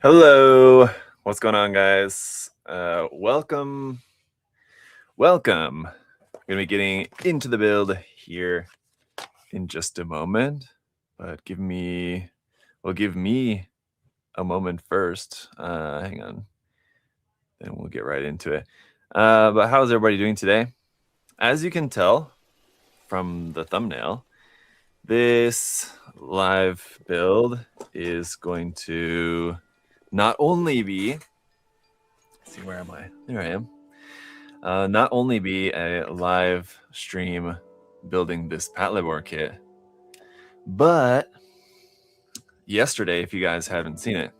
Hello, what's going on, guys? Welcome. I'm gonna be getting into the build here in just a moment, but give me a moment first. Hang on, then we'll get right into it. But how's everybody doing today? As you can tell from the thumbnail, this live build is going to not only be, see, where am I? There I am. Not only be a live stream building this Patlabor kit, but yesterday, if you guys haven't seen it,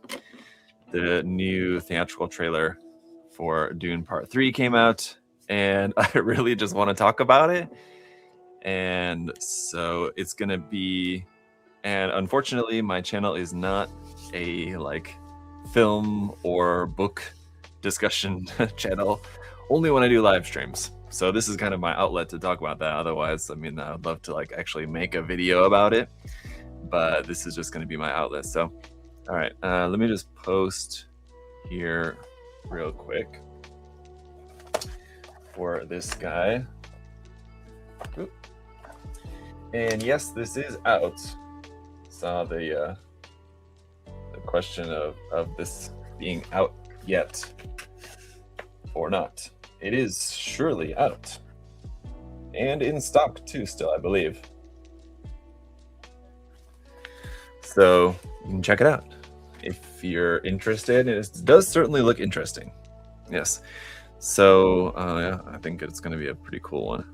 the new theatrical trailer for Dune Part 3 came out, and I really just want to talk about it. And so it's going to be, and unfortunately, my channel is not a film or book discussion channel, only when I do live streams. So this is kind of my outlet to talk about that. Otherwise, I mean, I would love to actually make a video about it, but this is just going to be my outlet. So, all right, let me just post here real quick for this guy. Oop. And yes, this is out. Saw the question of this being out yet or not. It is surely out, and in stock too still, I believe. So you can check it out if you're interested. It does certainly look interesting. Yes. So yeah, I think it's going to be a pretty cool one.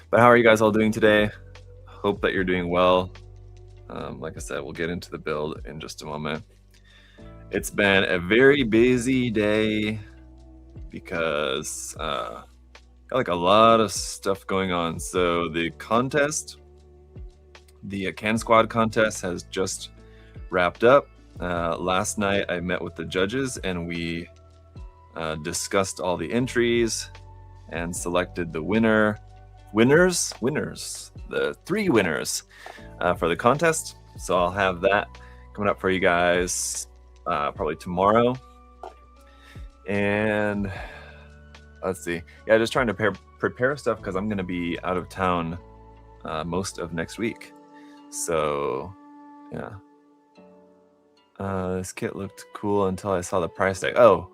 But how are you guys all doing today? Hope that you're doing well. Like I said, we'll get into the build in just a moment. It's been a very busy day because got a lot of stuff going on. So the contest, the Can Squad contest, has just wrapped up. Last night I met with the judges and we discussed all the entries and selected the winners, the 3 winners for the contest. So I'll have that coming up for you guys probably tomorrow. And let's see, yeah, just trying to prepare stuff because I'm going to be out of town most of next week. So yeah, this kit looked cool until I saw the price tag. Oh,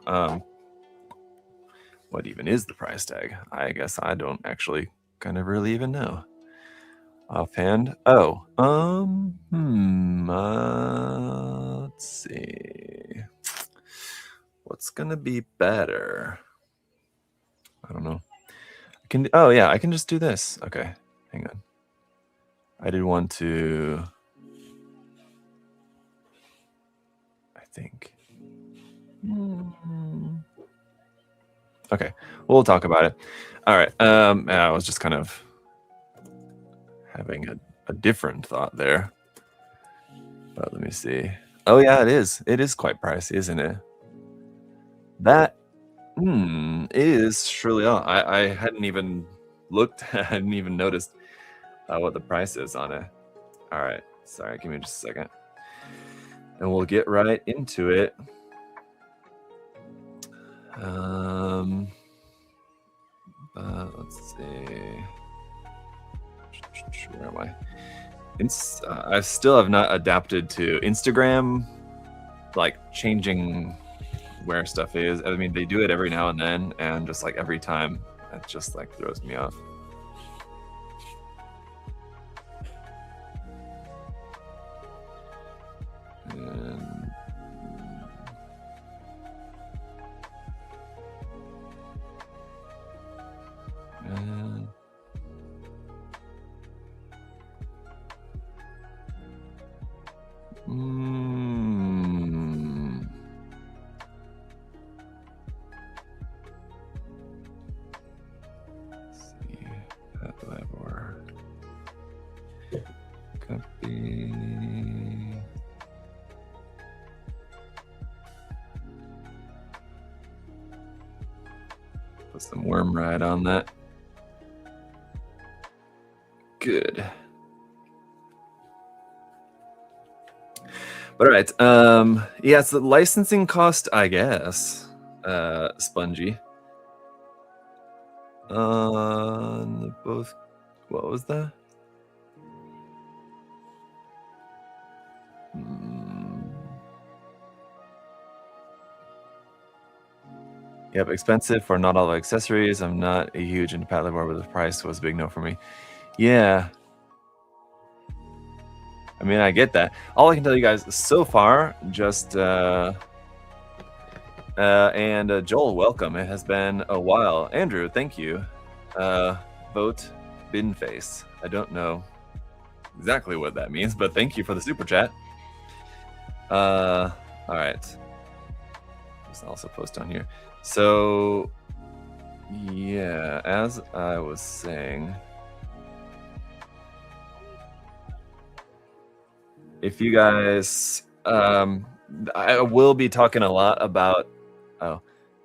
what even is the price tag? I guess I don't actually kind of really even know offhand. Oh, let's see. What's gonna be better? I don't know. Oh yeah, I can just do this. Okay, hang on. I did want to, I think. Okay, we'll talk about it. All right. I was just kind of having a different thought there. But let me see. Oh yeah, it is. It is quite pricey, isn't it? That is surely all. I hadn't even looked, I hadn't even noticed what the price is on it. All right, sorry, give me just a second. And we'll get right into it. Let's see. Where am I? I still have not adapted to Instagram, changing where stuff is. I mean, they do it every now and then, and just every time, it just throws me off. Put some worm ride on that. Good. But all right, yeah, it's the licensing cost, I guess. Spongy. On both, what was that? Yep, expensive for not all the accessories. I'm not a huge into paddleboard, but the price was a big no for me. Yeah. I mean, I get that. All I can tell you guys so far, just and Joel, welcome. It has been a while. Andrew, thank you. Vote bin face. I don't know exactly what that means, but thank you for the super chat. All right. Let's also post on here. So, yeah, as I was saying, if you guys, I will be talking a lot about,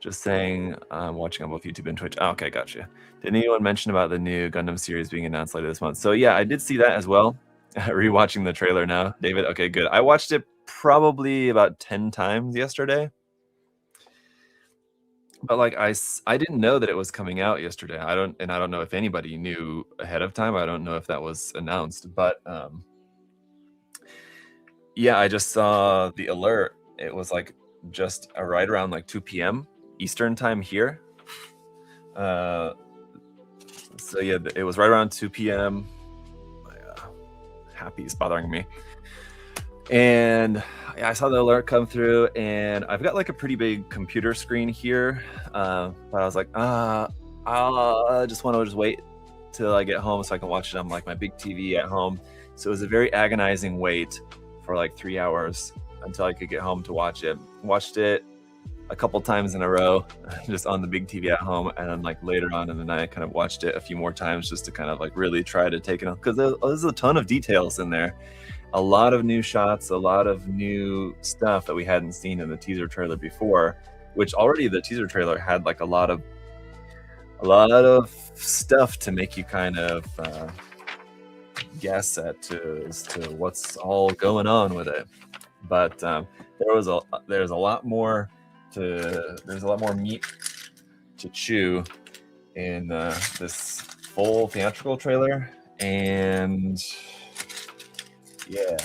just saying I'm watching on both YouTube and Twitch. Oh, okay, gotcha. Did anyone mention about the new Gundam series being announced later this month? So yeah, I did see that as well. Rewatching the trailer now. David, okay, good. I watched it probably about 10 times yesterday. But like I didn't know that it was coming out yesterday. I don't know if anybody knew ahead of time. I don't know if that was announced, but yeah, I just saw the alert. It was like just right around like 2 p.m. Eastern time here. So yeah, it was right around 2 p.m. My happy's bothering me. And I saw the alert come through, and I've got like a pretty big computer screen here, but I was like, I just want to wait till I get home so I can watch it on like my big TV at home. So it was a very agonizing wait for like 3 hours until I could get home to watch it. Watched it a couple times in a row, just on the big TV at home, and then like later on in the night, I kind of watched it a few more times just to kind of like really try to take it on, because there's a ton of details in there. A lot of new shots, a lot of new stuff that we hadn't seen in the teaser trailer before, which already the teaser trailer had like a lot of stuff to make you kind of guess as to what's all going on with it. But there's a lot more meat to chew in this full theatrical trailer, and yeah,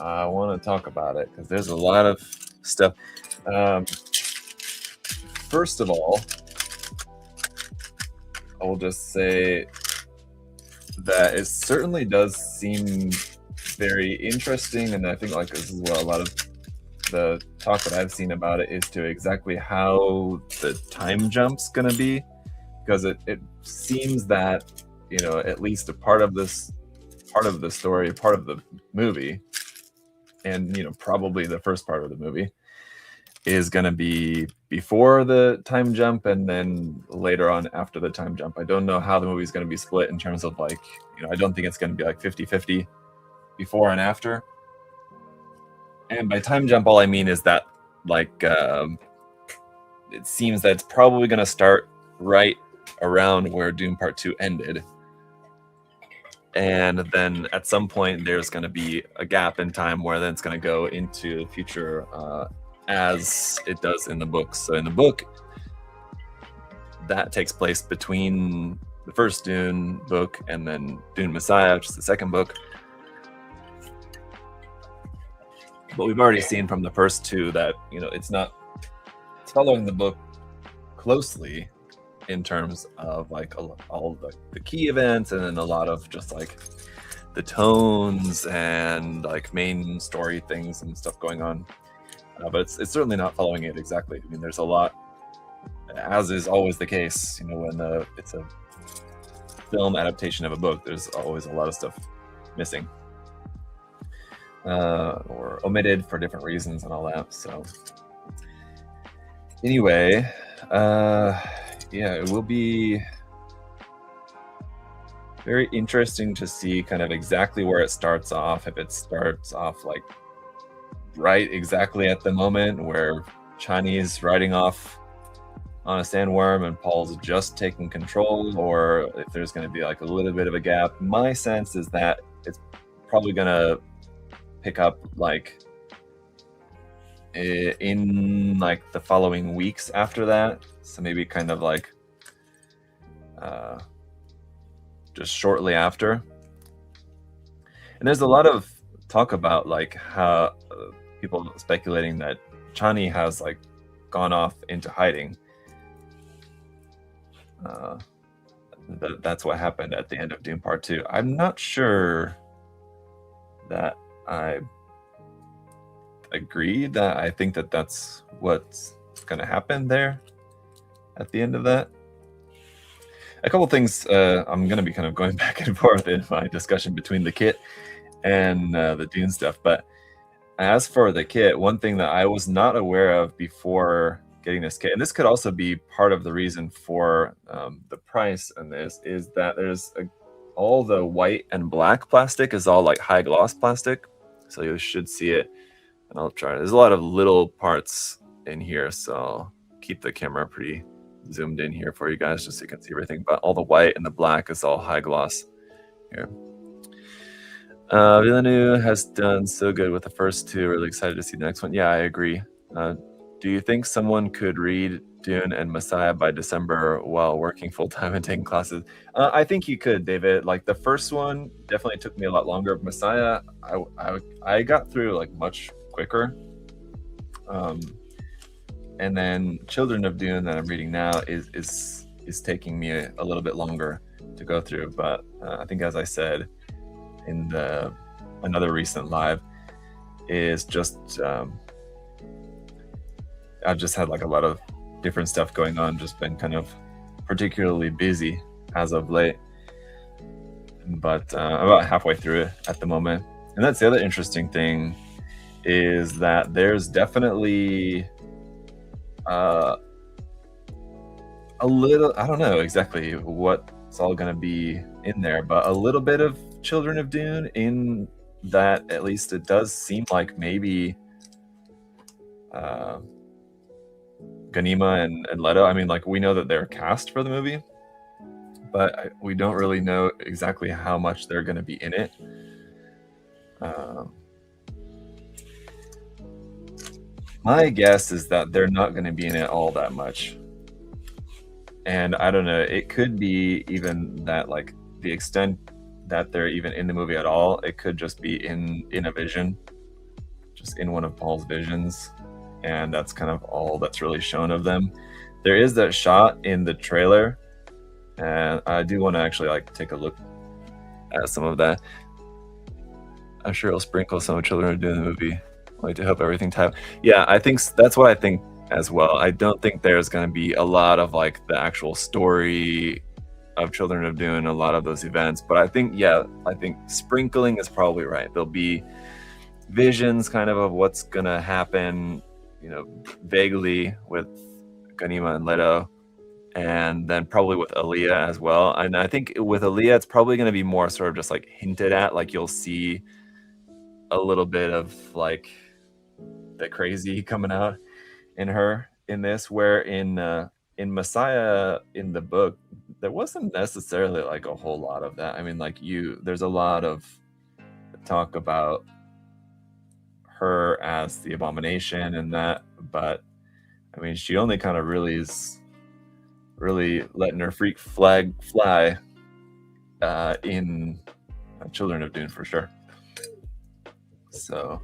I want to talk about it because there's a lot of stuff. First of all, I will just say that it certainly does seem very interesting, and I think like this is what a lot of the talk that I've seen about it is to exactly how the time jump's gonna be, because it seems that, you know, at least a part of the story, part of the movie, and, you know, probably the first part of the movie is going to be before the time jump, and then later on after the time jump. I don't know how the movie is going to be split in terms of like, you know, I don't think it's going to be like 50-50 before and after. And by time jump, all I mean is that like it seems that it's probably going to start right around where Doom Part 2 ended. And then at some point, there's going to be a gap in time where then it's going to go into the future as it does in the books. So in the book, that takes place between the first Dune book and then Dune Messiah, which is the second book. But we've already seen from the first two that, you know, it's following the book closely in terms of like all the key events, and then a lot of just like the tones and like main story things and stuff going on. But it's certainly not following it exactly. I mean, there's a lot, as is always the case, you know, when it's a film adaptation of a book, there's always a lot of stuff missing or omitted for different reasons and all that. So anyway, yeah, it will be very interesting to see kind of exactly where it starts off. If it starts off like right exactly at the moment where Chani's riding off on a sandworm and Paul's just taking control, or if there's going to be like a little bit of a gap. My sense is that it's probably going to pick up like in like the following weeks after that. So maybe kind of like just shortly after. And there's a lot of talk about like how people speculating that Chani has like gone off into hiding. That's what happened at the end of Dune Part 2. I'm not sure that I agree that I think that that's what's going to happen there at the end of that. A couple things I'm going to be kind of going back and forth in my discussion between the kit and the Dune stuff. But as for the kit, one thing that I was not aware of before getting this kit, and this could also be part of the reason for the price on this, is that there's all the white and black plastic is all like high gloss plastic. So you should see it. And I'll try. There's a lot of little parts in here, so I'll keep the camera pretty zoomed in here for you guys just so you can see everything. But all the white and the black is all high gloss here. Villeneuve has done so good with the first two. Really excited to see the next one. Yeah, I agree. Do you think someone could read Dune and Messiah by December while working full-time and taking classes? I think you could, David. Like the first one definitely took me a lot longer. Messiah, I got through like much quicker. And then Children of Dune that I'm reading now is taking me a little bit longer to go through. But I think, as I said in another recent live, is just I've just had like a lot of different stuff going on, just been kind of particularly busy as of late. But I'm about halfway through it at the moment. And that's the other interesting thing, is that there's definitely a little, I don't know exactly what's all going to be in there, but a little bit of Children of Dune, in that at least it does seem like maybe Ganima and Leto, I mean, like, we know that they're cast for the movie, but we don't really know exactly how much they're going to be in it. My guess is that they're not going to be in it all that much. And I don't know, it could be even that, like, the extent that they're even in the movie at all, it could just be in a vision, just in one of Paul's visions. And that's kind of all that's really shown of them. There is that shot in the trailer, and I do want to actually like take a look at some of that. I'm sure it'll sprinkle some of Children of Dune in the movie. Like, to help everything type. Yeah, I think that's what I think as well. I don't think there's going to be a lot of like the actual story of Children of Dune, a lot of those events. But I think, yeah, I think sprinkling is probably right. There'll be visions kind of what's going to happen, you know, vaguely with Ganima and Leto, and then probably with Aaliyah as well. And I think with Aaliyah, it's probably going to be more sort of just like hinted at, like you'll see a little bit of like the crazy coming out in her in this, where in Messiah, in the book, there wasn't necessarily like a whole lot of that. I mean, like, there's a lot of talk about her as the abomination and that, but I mean, she only kind of really is really letting her freak flag fly in Children of Dune for sure. So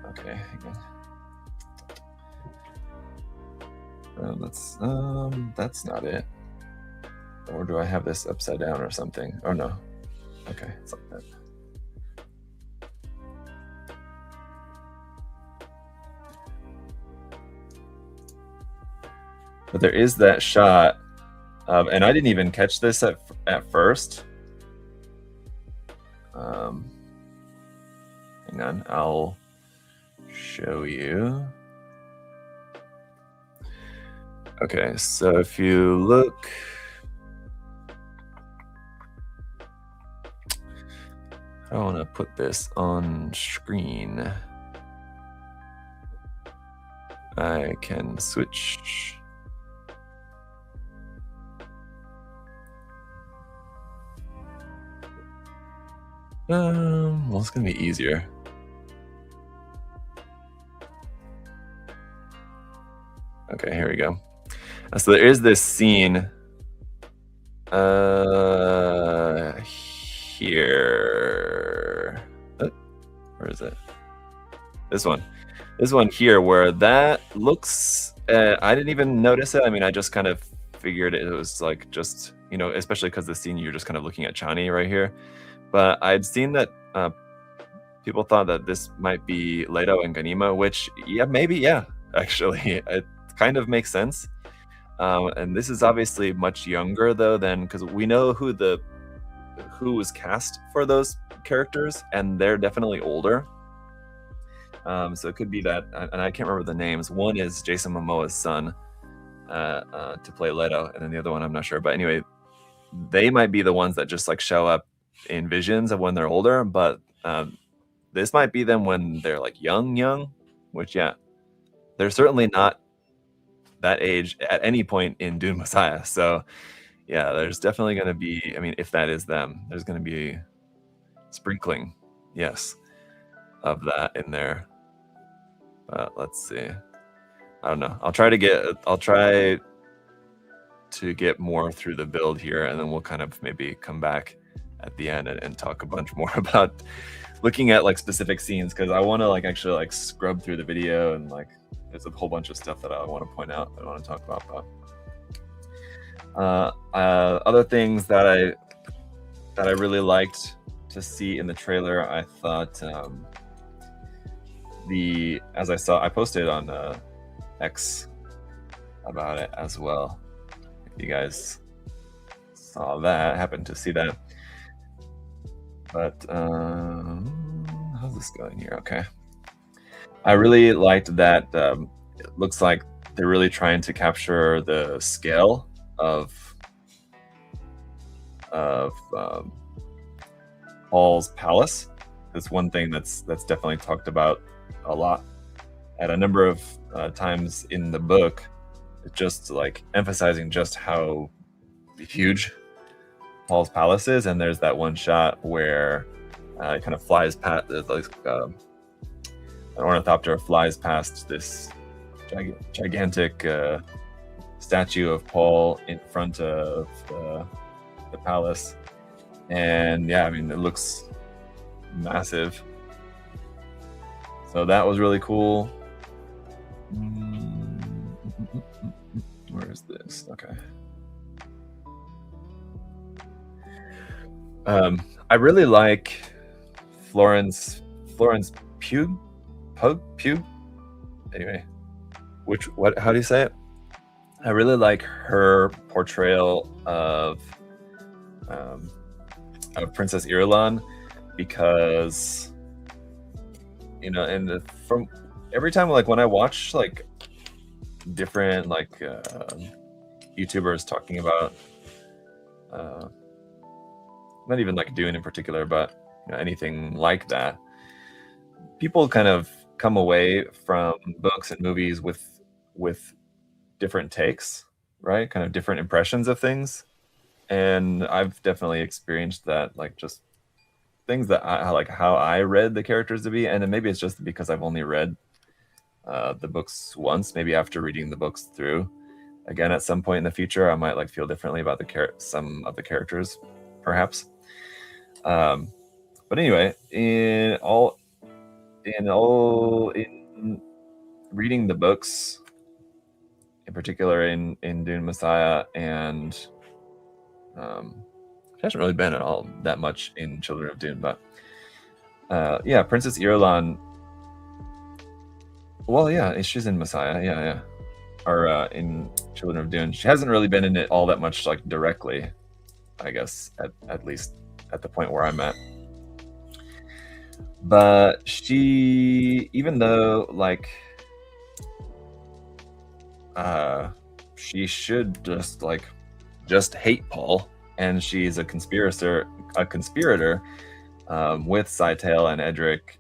okay, hang on. That's not it. Or do I have this upside down or something? Oh no. Okay, it's like that. But there is that shot of, and I didn't even catch this at first. Hang on, I'll show you. Okay, so if you look, I want to put this on screen. I can switch. Well, it's gonna be easier. Okay, here we go. So there is this scene here. Where is it? This one here, where that looks, I didn't even notice it. I mean, I just kind of figured it was like just, you know, especially because the scene you're just kind of looking at Chani right here. But I'd seen that people thought that this might be Leto and Ganima, which, yeah, maybe, yeah, actually, it kind of makes sense. And this is obviously much younger though than, because we know who was cast for those characters, and they're definitely older. So it could be that, and I can't remember the names. One is Jason Momoa's son to play Leto, and then the other one I'm not sure. But anyway, they might be the ones that just like show up in visions of when they're older. But this might be them when they're like young, which, yeah, they're certainly not that age at any point in Dune Messiah. So yeah, there's definitely going to be, I mean, if that is them, there's going to be sprinkling, yes, of that in there. Let's see. I don't know. I'll try to get more through the build here, and then we'll kind of maybe come back at the end and talk a bunch more about looking at like specific scenes, because I want to like actually like scrub through the video, and like there's a whole bunch of stuff that I want to point out that I want to talk about. But other things that I really liked to see in the trailer, I thought I posted on X about it as well. If you guys saw that, happened to see that. But how's this going here? Okay. I really liked that. It looks like they're really trying to capture the scale of Paul's palace. That's one thing that's definitely talked about a lot at a number of times in the book. It's just like emphasizing just how huge Paul's palace is, and there's that one shot where it kind of flies past, like an ornithopter flies past this gigantic statue of Paul in front of the palace, and yeah, I mean, it looks massive. So that was really cool. Where is this? Okay. I really like Florence Pugh. Anyway, how do you say it? I really like her portrayal of Princess Irulan, because, you know, and from every time, like when I watch like different like YouTubers talking about not even like Dune in particular, but you know, anything like that, people kind of come away from books and movies with different takes, right? Kind of different impressions of things. And I've definitely experienced that, like just things that I like how I read the characters to be. And then maybe it's just because I've only read the books once. Maybe after reading the books through again at some point in the future, I might like feel differently about some of the characters, perhaps. But anyway, in reading the books, in particular in Dune Messiah, and it hasn't really been at all that much in Children of Dune, but yeah, Princess Irulan. Well, yeah, she's in Messiah, yeah, or in Children of Dune. She hasn't really been in it all that much, like directly, I guess, at least at the point where I'm at. But she, even though like she should just hate Paul, and she's a conspirator with Scytale and Edric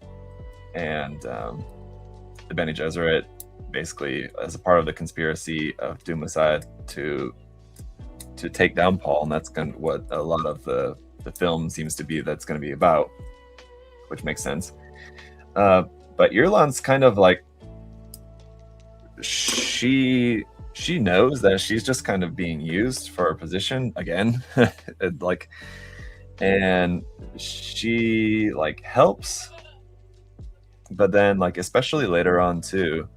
and the Bene Gesserit, basically as a part of the conspiracy of Dune Messiah to take down Paul, and that's what a lot of the film seems to be. That's going to be about, which makes sense. But Irulan's kind of like, she knows that she's just kind of being used for a position again. Like, and she like helps, but then like especially later on too,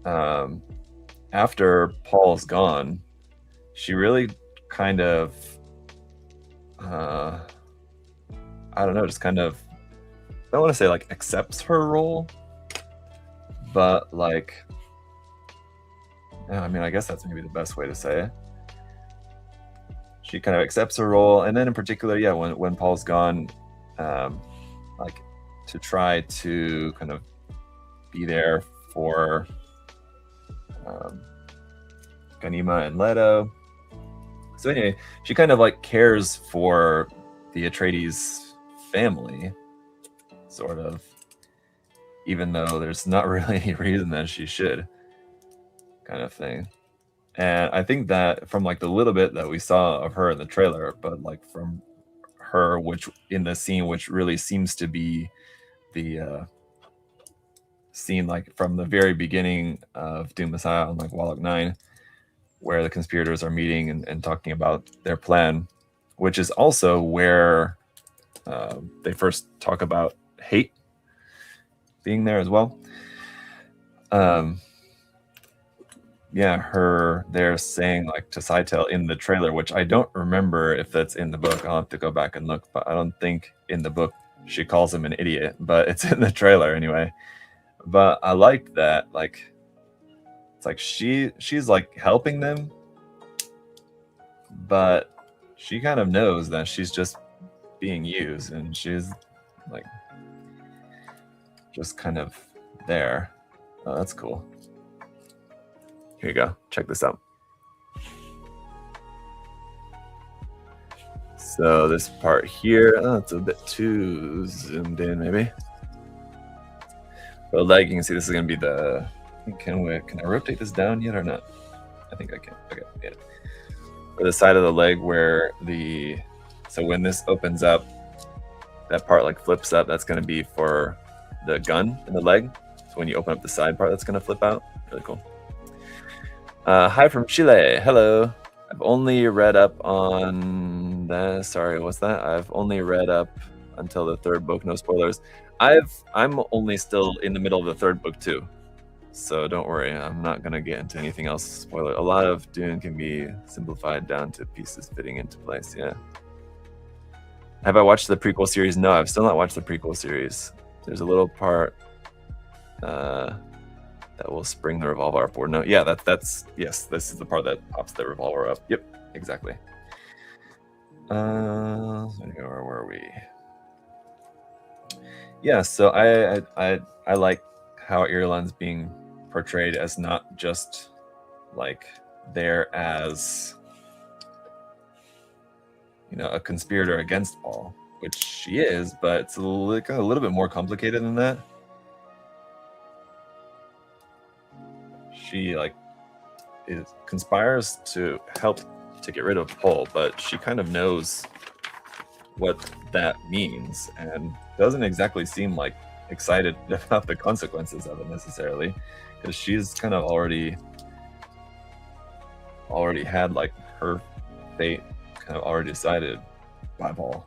after Paul's gone, she really kind of I don't know, just kind of, I don't want to say like accepts her role, but like, I mean, I guess that's maybe the best way to say it. She kind of accepts her role, and then in particular, yeah, when Paul's gone, like to try to kind of be there for Ganima and Leto. So anyway, she kind of like cares for the Atreides family, sort of, even though there's not really any reason that she should, kind of thing. And I think that from like the little bit that we saw of her in the trailer, but like from her, which in the scene, which really seems to be the scene like from the very beginning of Doom Messiah on like Wallach 9, where the conspirators are meeting and talking about their plan, which is also where they first talk about hate being there as well. Yeah, they're saying like to Scytale in the trailer, which I don't remember if that's in the book. I'll have to go back and look, but I don't think in the book she calls him an idiot, but it's in the trailer anyway. But I like that, like, it's like she's like helping them, but she kind of knows that she's just being used, and she's like just kind of there. Oh, that's cool. Here you go. Check this out. So this part here, it's a bit too zoomed in, maybe. But like you can see, this is going to be the. Can I rotate this down yet or not? I think I can. Okay, yeah. For the side of the leg where so when this opens up, that part like flips up. That's going to be for the gun in the leg. So when you open up the side part, that's going to flip out. Really cool. Hi from Chile. Hello. I've only read up on that. Sorry, what's that? I've only read up until the third book. No spoilers. I'm only still in the middle of the third book too, so don't worry. I'm not gonna get into anything else. Spoiler. A lot of Dune can be simplified down to pieces fitting into place. Yeah. Have I watched the prequel series? No, I've still not watched the prequel series. There's a little part that will spring the revolver up, or no? Yeah, that's yes. This is the part that pops the revolver up. Yep, exactly. Where were we? Yeah, so I like how Irulan's being portrayed as not just like there as, you know, a conspirator against Paul, which she is, but it's a little bit more complicated than that. She like conspires to help to get rid of Paul, but she kind of knows what that means and doesn't exactly seem like excited about the consequences of it necessarily, because she's kind of already had like her fate kind of already decided by Paul.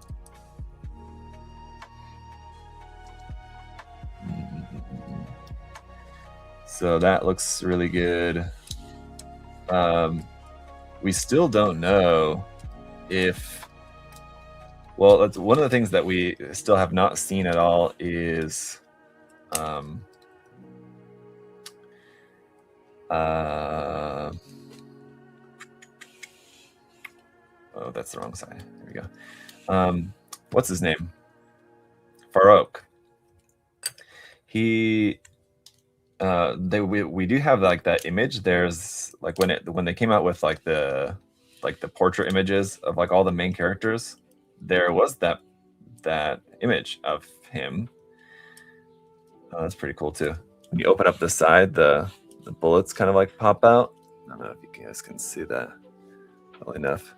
So that looks really good. We still don't know if, well, that's one of the things that we still have not seen at all is oh, that's the wrong side. There we go. What's his name? Farouk. We do have like that image. There's like when they came out with like the portrait images of like all the main characters, there was that image of him. Oh, that's pretty cool too. When you open up the side, the bullets kind of like pop out. I don't know if you guys can see that well enough.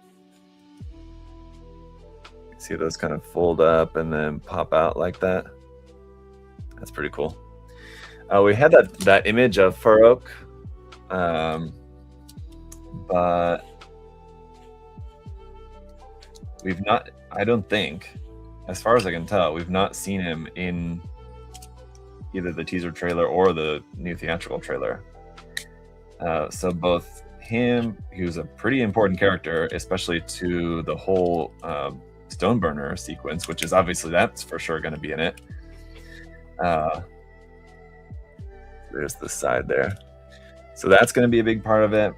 You can see those kind of fold up and then pop out like that. That's pretty cool. We had that image of Farouk, but we've not. I don't think, as far as I can tell, we've not seen him in either the teaser trailer or the new theatrical trailer. So both him, he was a pretty important character, especially to the whole Stoneburner sequence, which is obviously that's for sure going to be in it. There's the side there. So that's going to be a big part of it.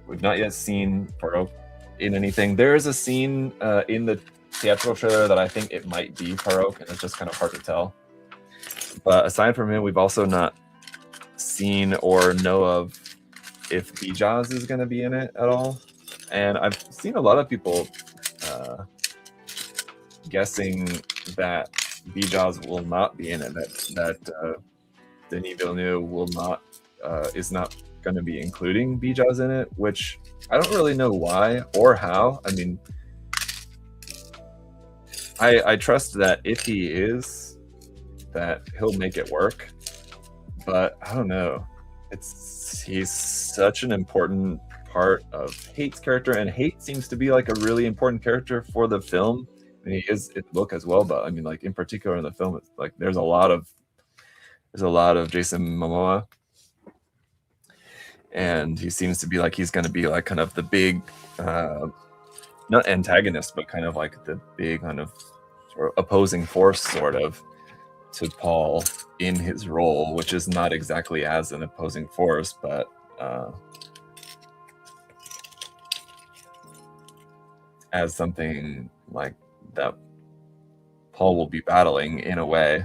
We've not yet seen Farouk in anything. There is a scene in the theatrical trailer that I think it might be Farouk, and it's just kind of hard to tell. But aside from him, we've also not seen or know of if Bijaz is going to be in it at all. And I've seen a lot of people guessing that Bijaz will not be in it, that Denis Villeneuve will not is not going to be including Bijaz in it, which I don't really know why or how. I mean, I trust that if he is, that he'll make it work, but I don't know. He's such an important part of Hate's character, and Hate seems to be like a really important character for the film. I mean, he is in the book as well, but I mean, like in particular in the film, it's like there's a lot of Jason Momoa, and he seems to be like he's going to be like kind of the big, not antagonist, but kind of like the big kind of sort of opposing force, sort of, to Paul in his role, which is not exactly as an opposing force, but as something like that Paul will be battling in a way.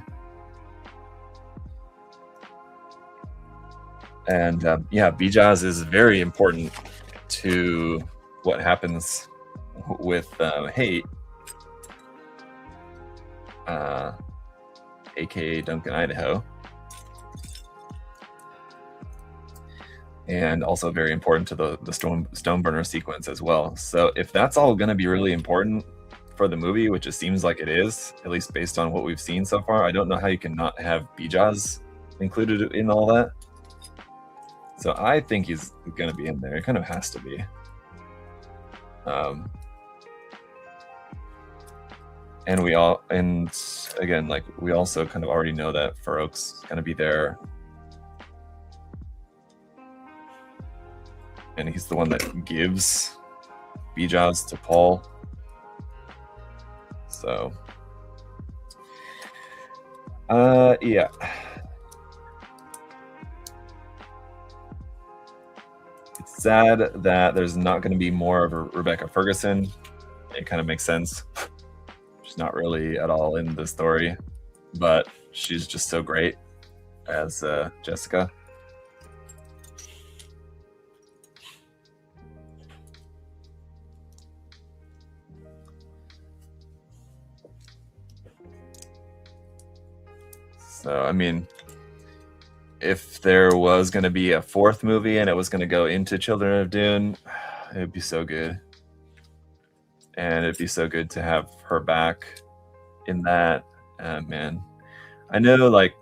And yeah, Bijaz is very important to what happens with Hate, aka Duncan Idaho, and also very important to the Stoneburner sequence as well. So if that's all going to be really important for the movie, which it seems like it is, at least based on what we've seen so far, I don't know how you can not have Bijaz included in all that. So I think he's going to be in there. It kind of has to be. And again, like we also kind of already know that Farouk's going to be there. And he's the one that gives Bijaz to Paul. So, yeah. It's sad that there's not going to be more of a Rebecca Ferguson. It kind of makes sense. She's not really at all in the story, but she's just so great as Jessica. So, I mean, if there was going to be a fourth movie and it was going to go into Children of Dune, it would be so good. And it'd be so good to have her back in that. Man, I know, like,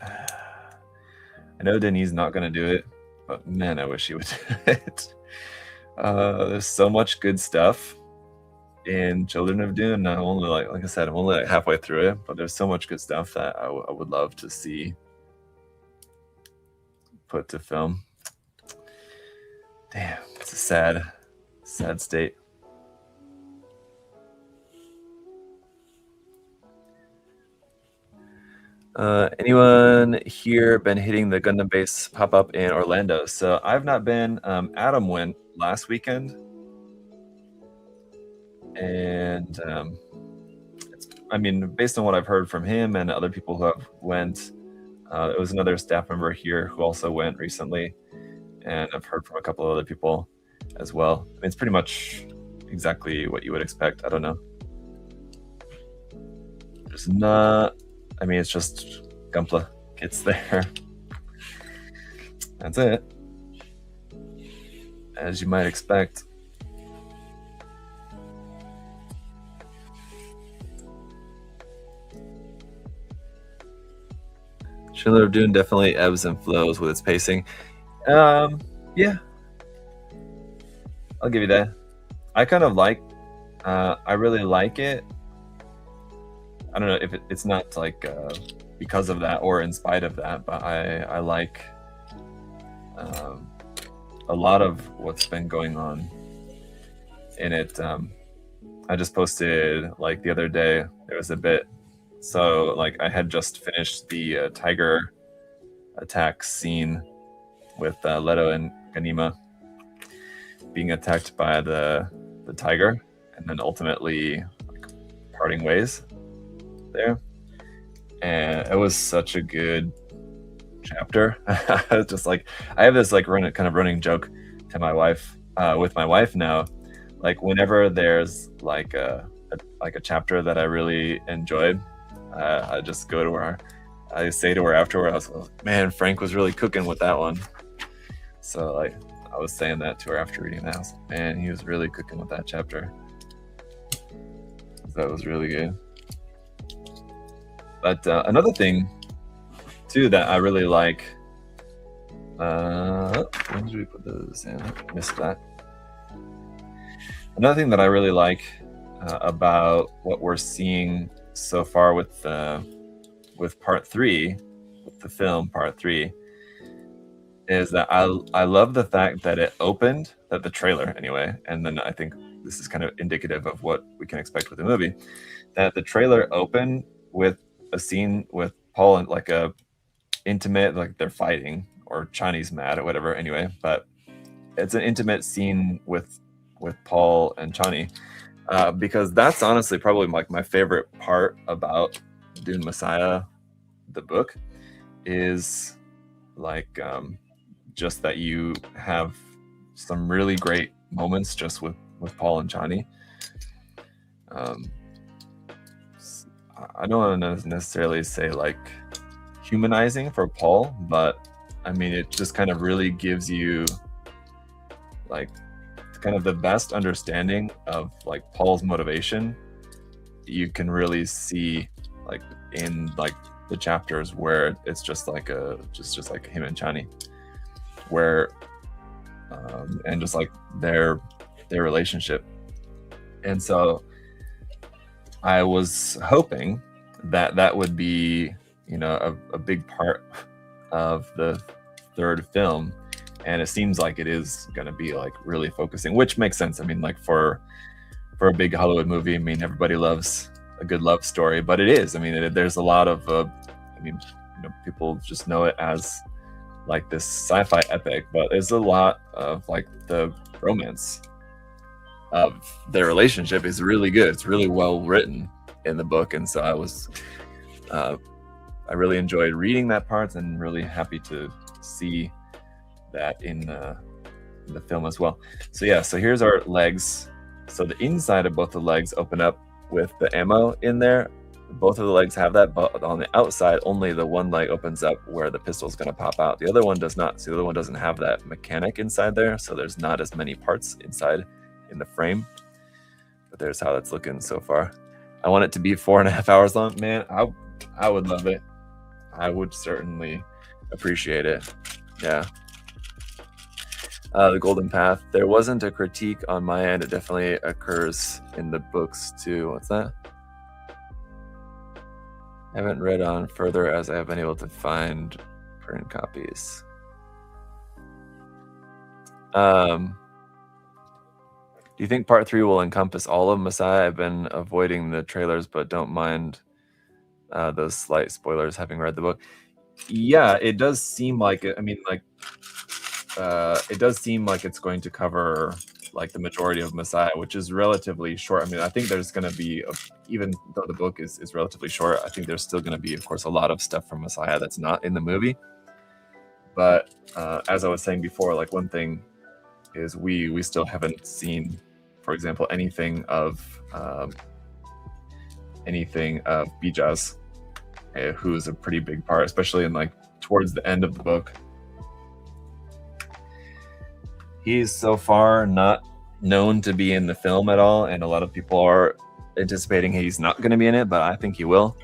I know Denis not going to do it, but man, I wish he would do it. There's so much good stuff in Children of Dune. I'm only like I said, I'm only like halfway through it, but there's so much good stuff that I would love to see put to film. Damn, it's a sad state. Anyone here been hitting the Gundam base pop-up in Orlando? So I've not been. Adam went last weekend, and I mean, based on what I've heard from him and other people who have went, it was another staff member here who also went recently, and I've heard from a couple of other people as well. I mean, it's pretty much exactly what you would expect. I don't know. There's not. I mean, it's just Gunpla gets there. That's it. As you might expect. Children of Dune definitely ebbs and flows with its pacing. Yeah, I'll give you that. I kind of like. I really like it. I don't know if it's not like because of that or in spite of that, but I like a lot of what's been going on in it. I just posted like the other day. There was a bit. So like I had just finished the tiger attack scene with Leto and Ganima being attacked by the tiger, and then ultimately like, parting ways there. And it was such a good chapter. I was just like, I have this like running joke to my wife, with my wife now. Like whenever there's like a chapter that I really enjoyed, I just go to her. I say to her afterward, I was like, man, Frank was really cooking with that one. So like I was saying that to her after reading that. I was like, man, he was really cooking with that chapter. That was really good. But another thing too that I really like, when did we put those in? I missed that. Another thing that I really like about what we're seeing so far with part 3, with the film part 3, is that I love the fact that it opened, that the trailer anyway, and then I think this is kind of indicative of what we can expect with the movie, that the trailer opened with a scene with Paul and like a intimate, like they're fighting or Chinese mad or whatever anyway, but it's an intimate scene with Paul and Chani, because that's honestly probably like my favorite part about Dune Messiah, the book, is like just that you have some really great moments just with Paul and Chani. I don't want to necessarily say like humanizing for Paul, but I mean it just kind of really gives you like kind of the best understanding of like Paul's motivation. You can really see like in like the chapters where it's just like just like him and Chani, where and just like their relationship. And so I was hoping that that would be, you know, a big part of the third film, and it seems like it is going to be like really focusing, which makes sense. I mean, like for a big Hollywood movie, I mean, everybody loves a good love story, but it is. I mean, there's a lot of, I mean, you know, people just know it as like this sci-fi epic, but there's a lot of like the romance of their relationship is really good. It's really well written in the book, and so I really enjoyed reading that part, and really happy to see that in the film as well. So yeah, so here's our legs. So the inside of both the legs open up with the ammo in there. Both of the legs have that, but on the outside, only the one leg opens up where the pistol is going to pop out. The other one does not. So the other one doesn't have that mechanic inside there, so there's not as many parts inside in the frame. But there's how that's looking so far. I want it to be 4.5 hours long. Man, I would love it. I would certainly appreciate it. Yeah. The Golden Path. There wasn't a critique on my end. It definitely occurs in the books too. What's that? I haven't read on further as I have been able to find print copies. Do you think part 3 will encompass all of Messiah? I've been avoiding the trailers, but don't mind those slight spoilers having read the book. Yeah, it does seem like it. I mean, like, it does seem like it's going to cover like the majority of Messiah, which is relatively short. I mean, I think there's going to be, even though the book is relatively short, I think there's still going to be, of course, a lot of stuff from Messiah that's not in the movie. But as I was saying before, like one thing is we still haven't seen, for example, anything of Bijaz, who's a pretty big part, especially in like towards the end of the book. He's so far not known to be in the film at all, and a lot of people are anticipating he's not going to be in it, but I think he will.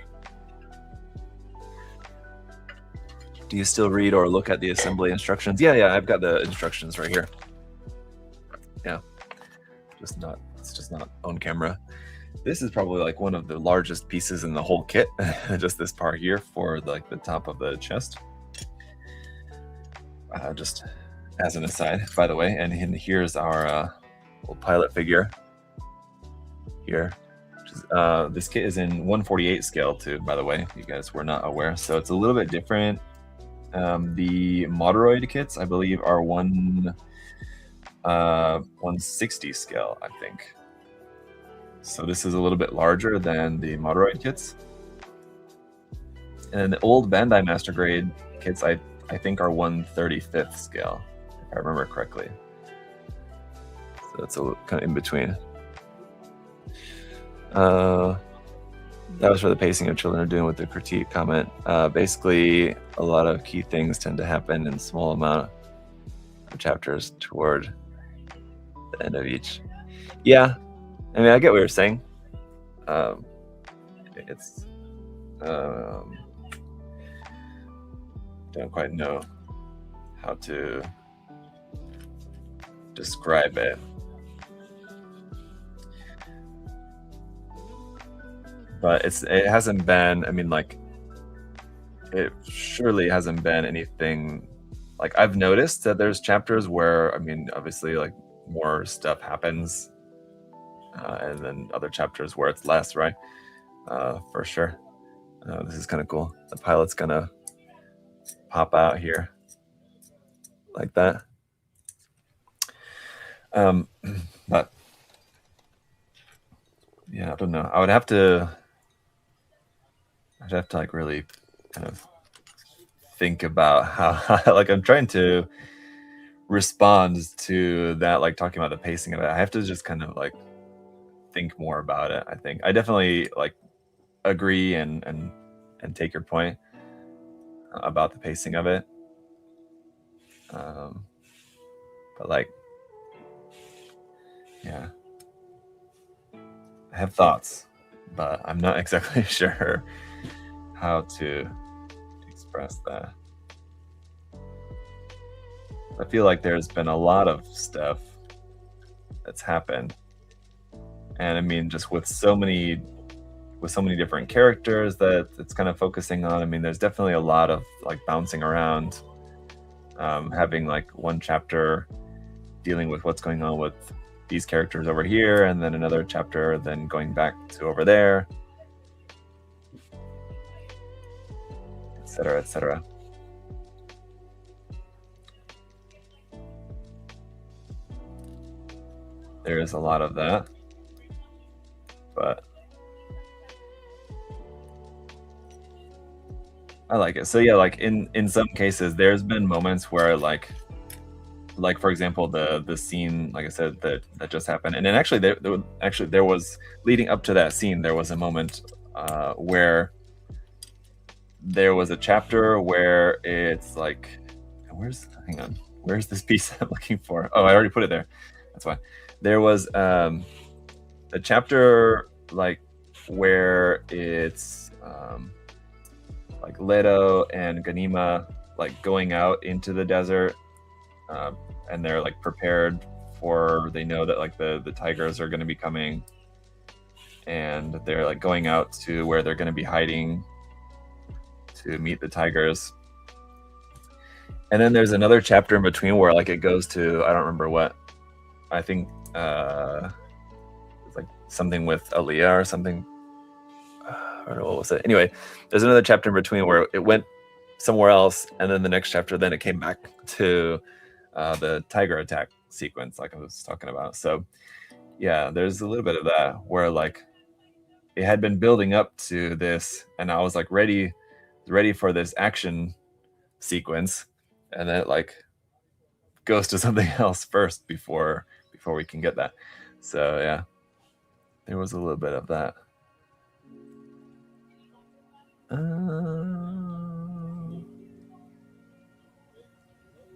Do you still read or look at the assembly instructions? Yeah, I've got the instructions right here. Yeah, it's just not on camera. This is probably like one of the largest pieces in the whole kit. Just this part here for like the top of the chest. Just as an aside, by the way, and here's our little pilot figure here. This kit is in 1/48 scale too, by the way, if you guys were not aware. So it's a little bit different. The Moderoid kits, I believe, are 160 scale, I think. So this is a little bit larger than the Moderoid kits. And the old Bandai Master Grade kits, I think, are 1/35 scale, if I remember correctly. So it's a little kind of in between. That was for the pacing of children are doing with the critique comment. Basically, a lot of key things tend to happen in small amount of chapters toward the end of each. Yeah, I mean, I get what you're saying. It's don't quite know how to describe it. But it hasn't been, I mean, like, it surely hasn't been anything, like, I've noticed that there's chapters where, I mean, obviously, like, more stuff happens, and then other chapters where it's less, right? For sure. This is kind of cool. The pilot's gonna pop out here like that. But yeah, I don't know. I'd have to like really kind of think about how like I'm trying to respond to that, like talking about the pacing of it. I have to just kind of like think more about it. I think I definitely like agree and take your point about the pacing of it. But like, yeah, I have thoughts, but I'm not exactly sure how to express that. I feel like there's been a lot of stuff that's happened, and I mean, just with so many different characters that it's kind of focusing on. I mean, there's definitely a lot of like bouncing around, having like one chapter dealing with what's going on with these characters over here, and then another chapter then going back to over there, etc., etc. There is a lot of that, but I like it. So yeah, like in some cases, there's been moments where like for example, the scene, like I said, that just happened, and then actually there was leading up to that scene, there was a moment where there was a chapter where it's like, hang on, where's this piece I'm looking for? Oh, I already put it there. That's why. There was a chapter like where it's like Leto and Ganima like going out into the desert, and they're like prepared for, they know that like the tigers are going to be coming, and they're like going out to where they're going to be hiding to meet the tigers. And then there's another chapter in between where like it goes to, I don't remember what, I think it's like something with Aaliyah or something. I don't know what was it. Anyway, there's another chapter in between where it went somewhere else, and then the next chapter, then it came back to the tiger attack sequence, like I was talking about. So yeah, there's a little bit of that where like it had been building up to this, and I was like ready for this action sequence, and then it like goes to something else first before we can get that. So yeah, there was a little bit of that.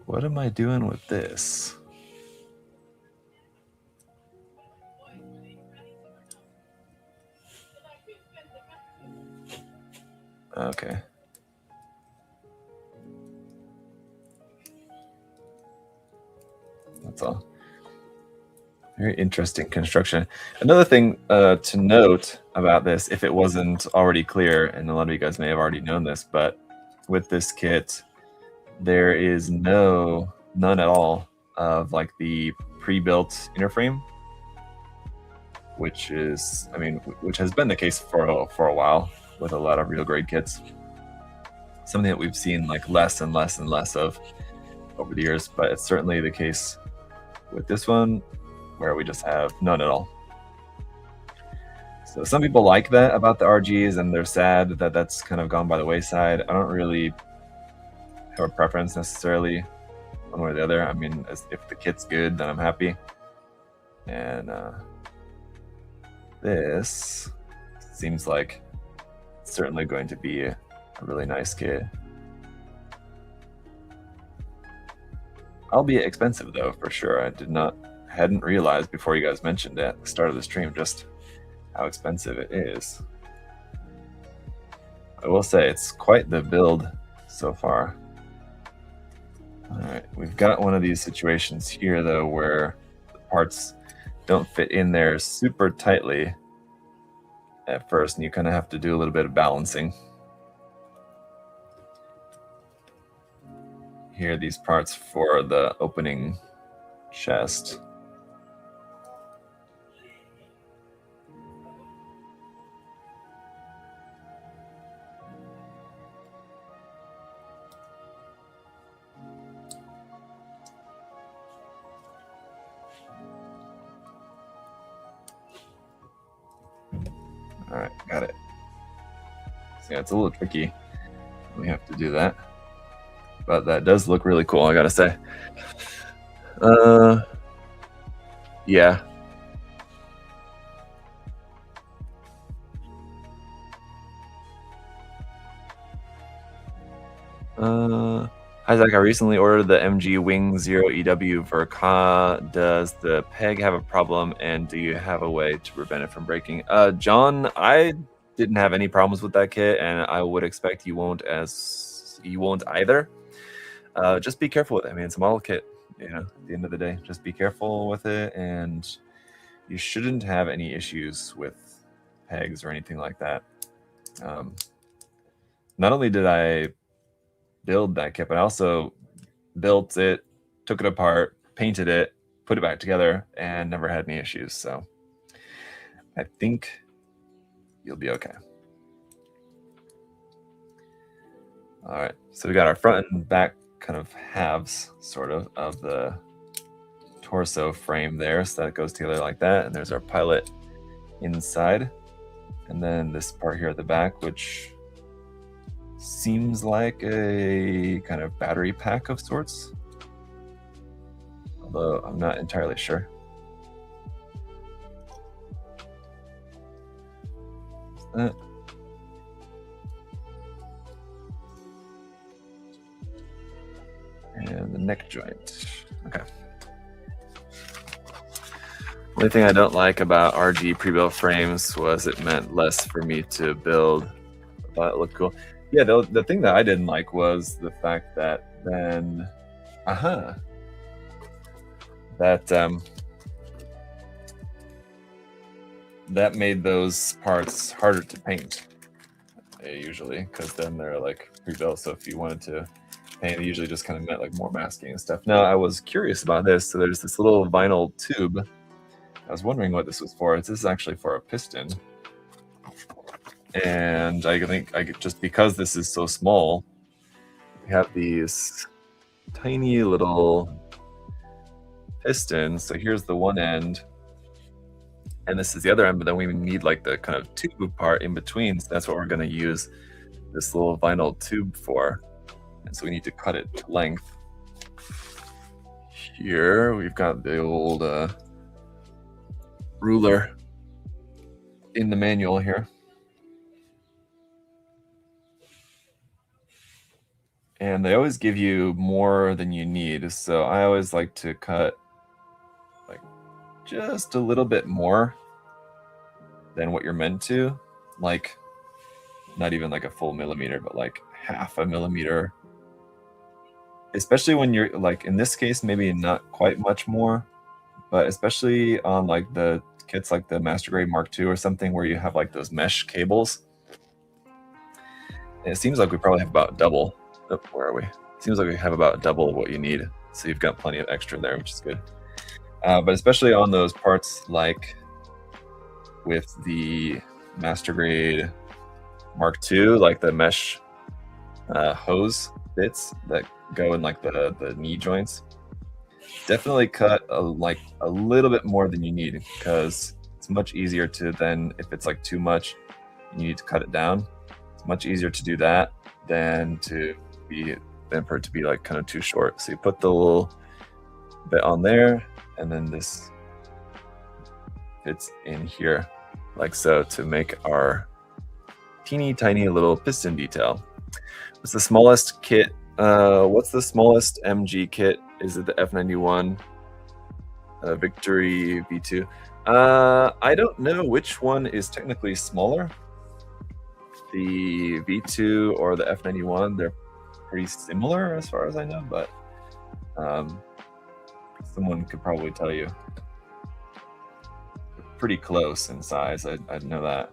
What am I doing with this? Okay. That's all. Very interesting construction. Another thing to note about this, if it wasn't already clear, and a lot of you guys may have already known this, but with this kit, there is none at all of like the pre-built inner frame, which is, I mean, which has been the case for a while with a lot of real grade kits. Something that we've seen like less and less and less of over the years, but it's certainly the case with this one, where we just have none at all. So some people like that about the RGs, and they're sad that that's kind of gone by the wayside. I don't really have a preference necessarily one way or the other. I mean, if the kit's good, then I'm happy. And this seems like it's certainly going to be a really nice kit. Albeit expensive though, for sure. I hadn't realized before you guys mentioned it at the start of the stream just how expensive it is. I will say it's quite the build so far. All right, we've got one of these situations here though where the parts don't fit in there super tightly at first, and you kind of have to do a little bit of balancing. Here are these parts for the opening chest. All right, got it. So yeah, it's a little tricky. We have to do that. But that does look really cool, I gotta say. Yeah. Hi Zach, I recently ordered the MG Wing 0 EW Verka. Does the peg have a problem, and do you have a way to prevent it from breaking? John, I didn't have any problems with that kit, and I would expect you won't either. Just be careful with it. I mean, it's a model kit, you know, at the end of the day. Just be careful with it, and you shouldn't have any issues with pegs or anything like that. Not only did I build that kit, but I also built it, took it apart, painted it, put it back together, and never had any issues. So I think you'll be okay. All right, so we got our front and back kind of halves, sort of the torso frame there, so that goes together like that, and there's our pilot inside, and then this part here at the back, which seems like a kind of battery pack of sorts, although I'm not entirely sure. And the neck joint. Okay. Only thing I don't like about RG pre-built frames was it meant less for me to build. I thought it looked cool. Yeah, the thing that I didn't like was the fact that then, that made those parts harder to paint, usually, because then they're like pre-built. So if you wanted to paint, it usually just kind of meant like more masking and stuff. Now, I was curious about this. So there's this little vinyl tube. I was wondering what this was for. This is actually for a piston. And I think just because this is so small, we have these tiny little pistons. So here's the one end, and this is the other end, but then we need like the kind of tube part in between. So that's what we're going to use this little vinyl tube for. And so we need to cut it to length. Here we've got the old ruler in the manual here. And they always give you more than you need. So I always like to cut like just a little bit more than what you're meant to. Like not even like a full millimeter, but like half a millimeter especially when you're like in this case, maybe not quite much more, but especially on like the kits like the Master Grade Mark II or something where you have like those mesh cables. And it seems like we probably have about double. Oh, where are we? Seems like we have about double what you need. So you've got plenty of extra there, which is good. But especially on those parts like with the Master Grade Mark II, like the mesh hose bits that go in like the knee joints, definitely cut a little bit more than you need, because it's much easier to then, if it's like too much, you need to cut it down. It's much easier to do that than for it to be like kind of too short. So you put the little bit on there, and then this fits in here like so to make our teeny tiny little piston detail. What's the smallest kit? What's the smallest MG kit? Is it the F91 Victory V2? I don't know which one is technically smaller, the V2 or the F91. They're pretty similar as far as I know, but someone could probably tell you. They're pretty close in size, I'd know that.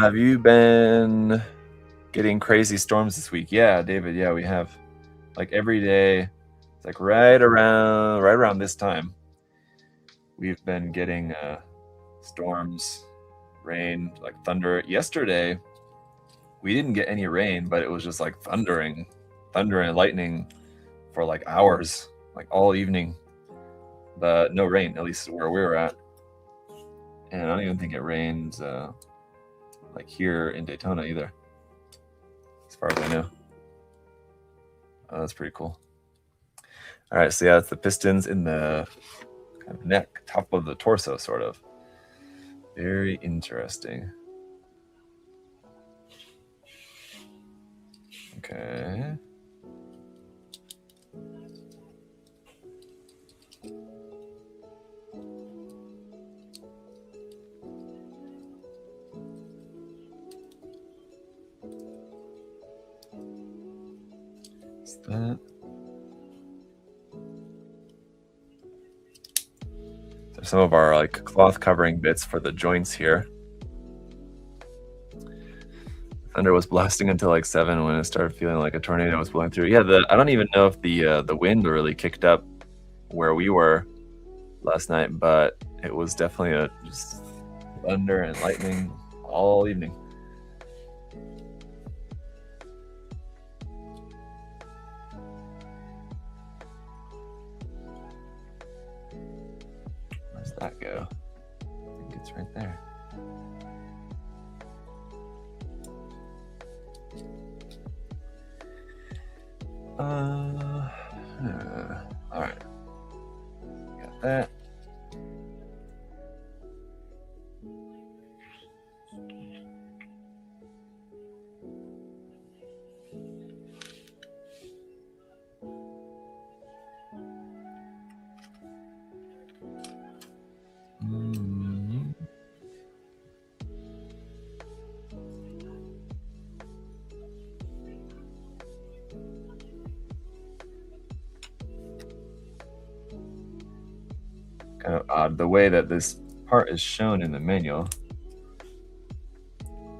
Have you been getting crazy storms this week? Yeah, David. Yeah, we have. Like every day, it's like right around this time, we've been getting storms, rain, like thunder. Yesterday, we didn't get any rain, but it was just like thunder and lightning for like hours, like all evening. But no rain, at least where we were at. And I don't even think it rained like here in Daytona either, as far as I know. Oh, that's pretty cool. All right, so yeah, it's the pistons in the kind of neck, top of the torso, sort of. Very interesting. Okay. That. So some of our like cloth covering bits for the joints here. Thunder was blasting until like 7 when it started feeling like a tornado was blowing through. Yeah, I don't even know if the wind really kicked up where we were last night, but it was definitely just thunder and lightning all evening. Where's that go? I think it's right there. All right. Got that. Kind of odd the way that this part is shown in the manual.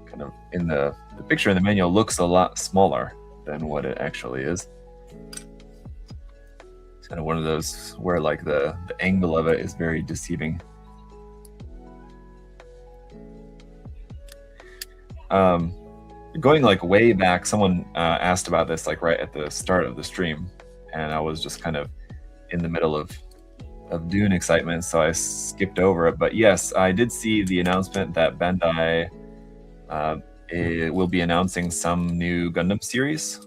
Kind of in the picture in the manual looks a lot smaller than what it actually is. It's kind of one of those where like the angle of it is very deceiving. Going like way back, someone asked about this like right at the start of the stream, and I was just kind of in the middle of Dune excitement, so I skipped over it. But yes, I did see the announcement that Bandai will be announcing some new Gundam series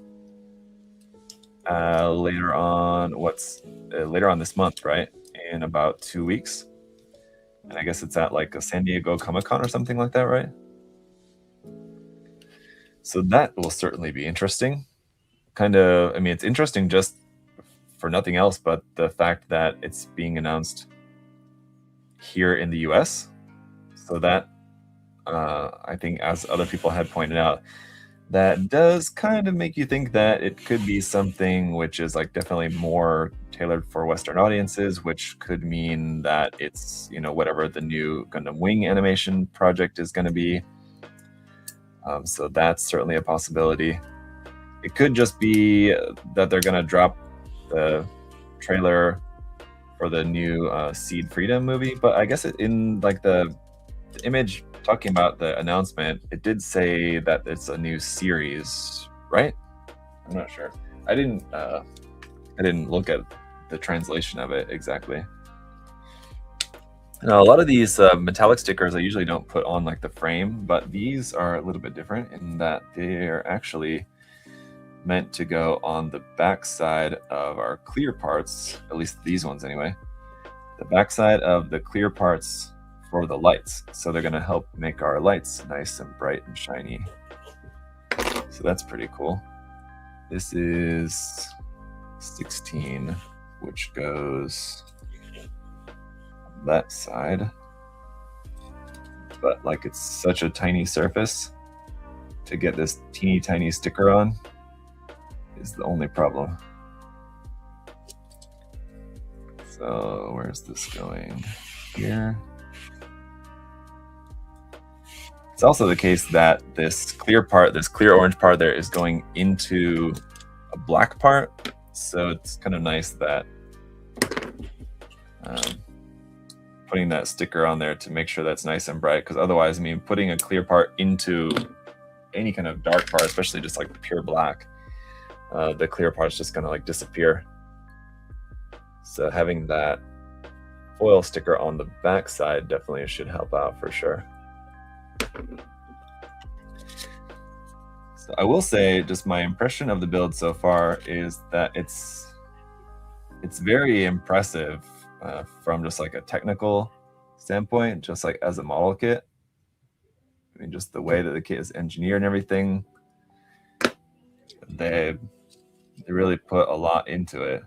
later on. Later on this month, right? In about 2 weeks, and I guess it's at like a San Diego Comic-Con or something like that, right? So that will certainly be interesting. kind of, I mean, it's interesting just for nothing else but the fact that it's being announced here in the US. So that, I think, as other people had pointed out, that does kind of make you think that it could be something which is like definitely more tailored for Western audiences, which could mean that it's, you know, whatever the new Gundam Wing animation project is going to be. So that's certainly a possibility. It could just be that they're going to drop the trailer for the new Seed Freedom movie, but I guess in like the image talking about the announcement, it did say that it's a new series, right? I'm not sure. I didn't look at the translation of it exactly. Now, a lot of these metallic stickers I usually don't put on like the frame, but these are a little bit different in that they're actually meant to go on the back side of our clear parts, at least these ones anyway. The back side of the clear parts for the lights. So they're going to help make our lights nice and bright and shiny. So that's pretty cool. This is 16, which goes on that side. But like it's such a tiny surface, to get this teeny tiny sticker on is the only problem. So where's this going? Here. It's also the case that this clear part, this clear orange part there, is going into a black part. So it's kind of nice that putting that sticker on there to make sure that's nice and bright, because otherwise, I mean, putting a clear part into any kind of dark part, especially just like pure black, the clear part's just gonna like disappear. So having that foil sticker on the back side definitely should help out for sure. So I will say, just my impression of the build so far is that it's very impressive from just like a technical standpoint, just like as a model kit. I mean, just the way that the kit is engineered and everything, they really put a lot into it.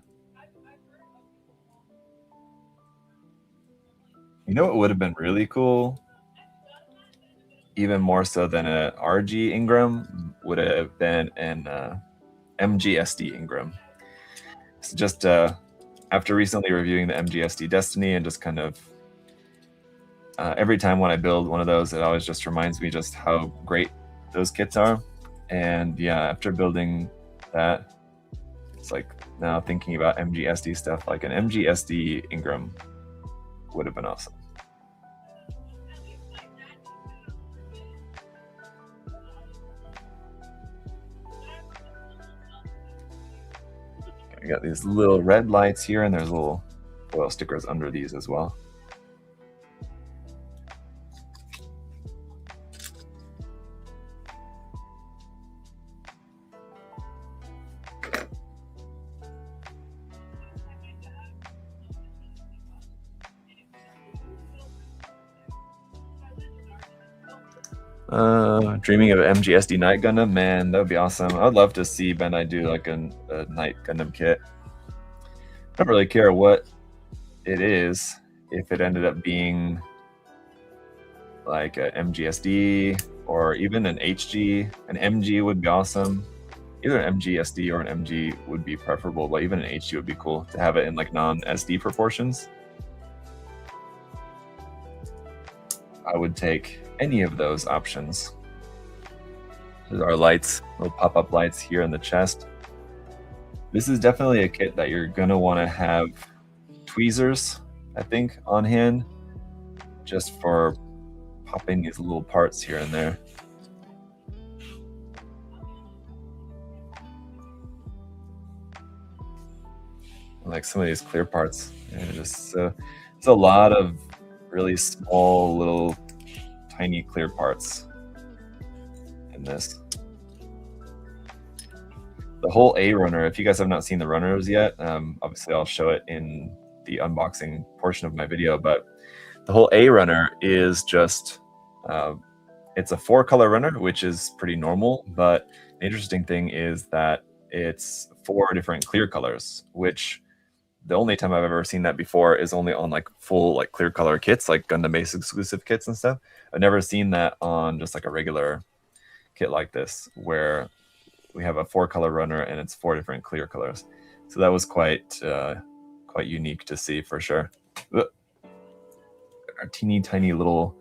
You know what would have been really cool, even more so than an RG Ingram, would have been an MGSD Ingram. So just after recently reviewing the MGSD Destiny, and just kind of every time when I build one of those, it always just reminds me just how great those kits are. And yeah, after building that, it's like now thinking about MGSD stuff, like an MGSD Ingram would have been awesome. I got these little red lights here, and there's little foil stickers under these as well. Dreaming of MGSD Night Gundam, man, that would be awesome. I'd love to see Bandai do like a Night Gundam kit. I don't really care what it is. If it ended up being like a MGSD or even an HG, an MG would be awesome. Either an MGSD or an MG would be preferable, but even an HG would be cool to have it in like non-SD proportions. I would take any of those options. There's our lights, little pop-up lights here in the chest. This is definitely a kit that you're gonna want to have tweezers, I think, on hand, just for popping these little parts here and there. Like some of these clear parts, just it's a lot of really small little tiny clear parts in this. The whole A runner, if you guys have not seen the runners yet, obviously I'll show it in the unboxing portion of my video, but the whole A runner is just it's a 4-color runner, which is pretty normal, but the interesting thing is that it's 4 different clear colors, which the only time I've ever seen that before is only on like full like clear color kits, like Gundam Base exclusive kits and stuff. I've never seen that on just like a regular kit like this, where we have a 4-color runner and it's 4 different clear colors. So that was quite unique to see for sure. Ugh. A teeny tiny little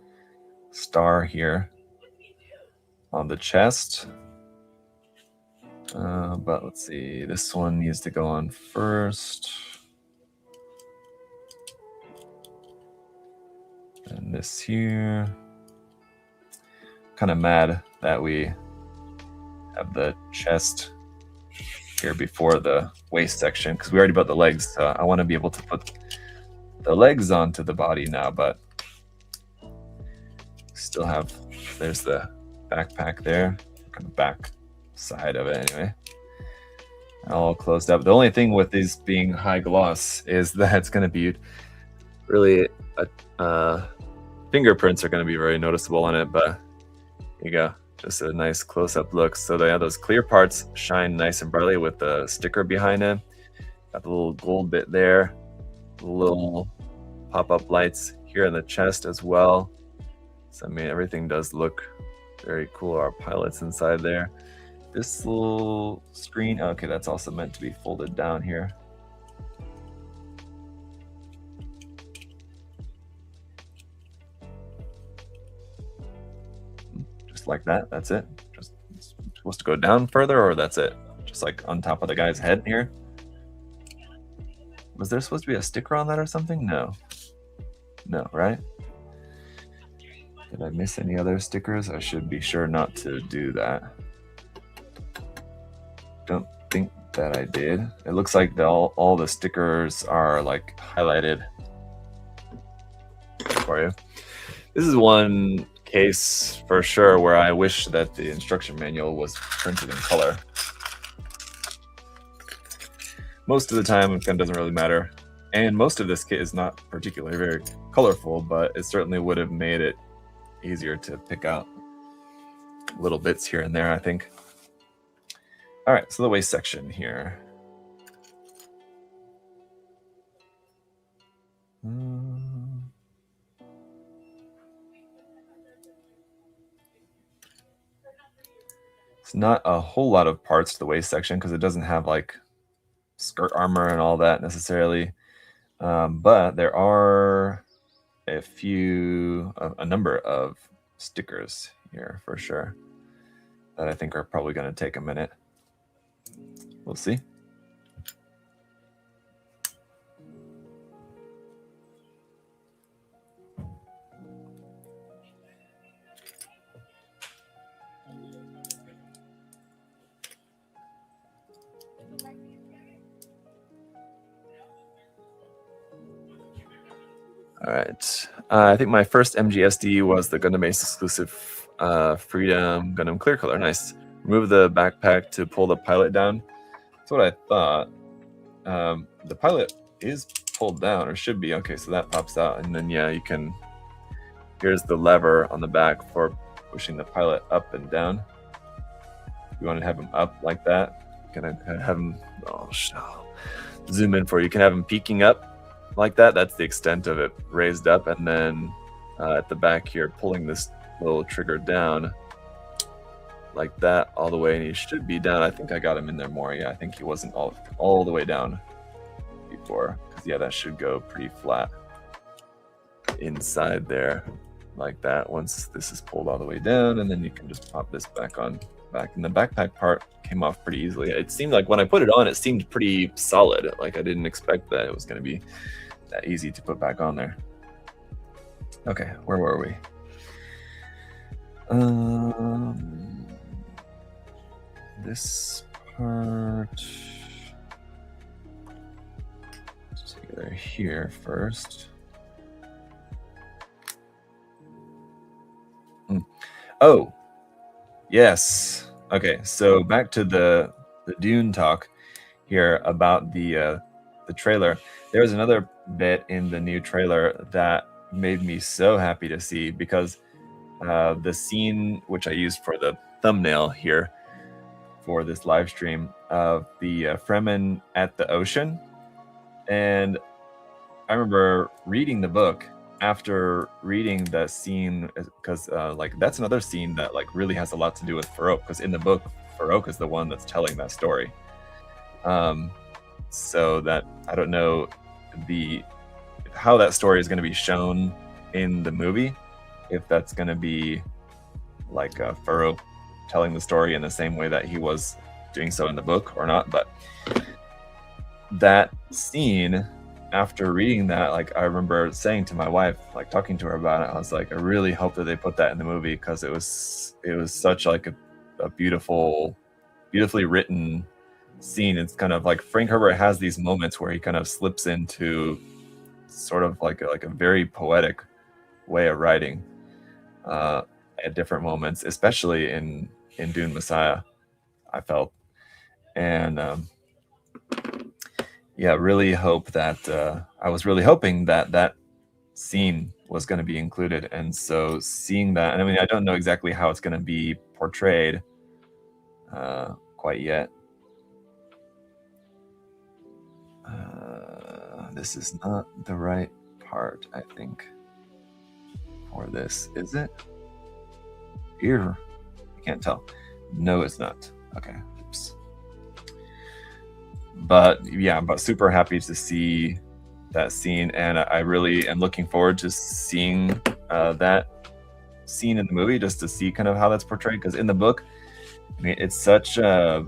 star here on the chest. But let's see, this one needs to go on first. And this here. Kind of mad that we have the chest here before the waist section, because we already built the legs. So I want to be able to put the legs onto the body now, but still have, there's the backpack there, kind of back side of it anyway, all closed up. The only thing with these being high gloss is that it's going to be really fingerprints are going to be very noticeable on it, but here you go, just a nice close-up look. So they have those clear parts shine nice and brightly with the sticker behind it. Got the little gold bit there, little pop-up lights here in the chest as well. So I mean, everything does look very cool. Our pilot's inside there. This little screen, okay, that's also meant to be folded down here. Just like that, that's it. Just supposed to go down further, or that's it? Just like on top of the guy's head here? Was there supposed to be a sticker on that or something? No. No, right? Did I miss any other stickers? I should be sure not to do that. Don't think that I did. It looks like all the stickers are like highlighted for you. This is one case for sure where I wish that the instruction manual was printed in color. Most of the time, it kind of doesn't really matter. And most of this kit is not particularly very colorful, but it certainly would have made it easier to pick out little bits here and there, I think. All right, so the waist section here. It's not a whole lot of parts to the waist section because it doesn't have like skirt armor and all that necessarily. But there are a number of stickers here for sure that I think are probably going to take a minute. We'll see. All right. I think my first MGSD was the Gundam Base exclusive Freedom Gundam Clear Color. Nice. Remove the backpack to pull the pilot down. That's what I thought. The pilot is pulled down, or should be. Okay, so that pops out. And then, yeah, you can... Here's the lever on the back for pushing the pilot up and down. If you want to have him up like that, you can have him... Oh, zoom in for you. You can have him peeking up like that. That's the extent of it, raised up, and then at the back here, pulling this little trigger down like that all the way, and he should be down. I think I got him in there more. Yeah, I think he wasn't all the way down before, because yeah, that should go pretty flat inside there like that once this is pulled all the way down, and then you can just pop this back on back. And the backpack part came off pretty easily. It seemed like when I put it on, it seemed pretty solid. Like I didn't expect that it was going to be that easy to put back on there. Okay, where were we? This part together here first. Oh, yes. Okay, so back to the Dune talk here about the trailer. There's another bit in the new trailer that made me so happy to see, because the scene which I used for the thumbnail here, for this live stream of the Fremen at the ocean. And I remember reading the book after reading that scene, because like that's another scene that like really has a lot to do with Farouk, because in the book Farouk is the one that's telling that story. So that I don't know how that story is going to be shown in the movie, if that's going to be like Farouk telling the story in the same way that he was doing so in the book or not. But that scene, after reading that, like I remember saying to my wife, like talking to her about it, I was like, I really hope that they put that in the movie, because it was such like a beautifully written scene. It's kind of like Frank Herbert has these moments where he kind of slips into sort of like a very poetic way of writing at different moments, especially in Dune Messiah, I felt. And yeah, really hope that I was really hoping that scene was going to be included. And so seeing that, and I mean, I don't know exactly how it's going to be portrayed quite yet. This is not the right part, I think, for this, is it? Here, I can't tell. No, it's not. Okay, oops. But yeah, but super happy to see that scene, and I really am looking forward to seeing that scene in the movie, just to see kind of how that's portrayed. Because in the book, I mean, it's such a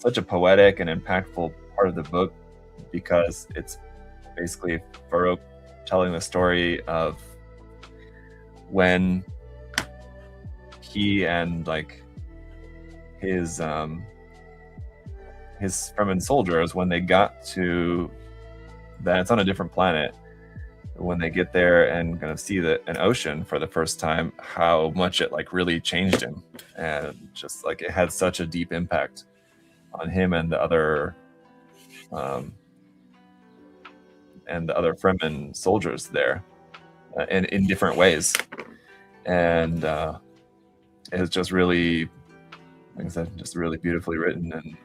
poetic and impactful part of the book, because it's basically Farouk telling the story of when he and like his Fremen soldiers, when they got to that, it's on a different planet, when they get there and kind of see an ocean for the first time, how much it like really changed him, and just like it had such a deep impact on him and the other Fremen soldiers there, and in different ways. And it's just really, like I said, just really beautifully written. And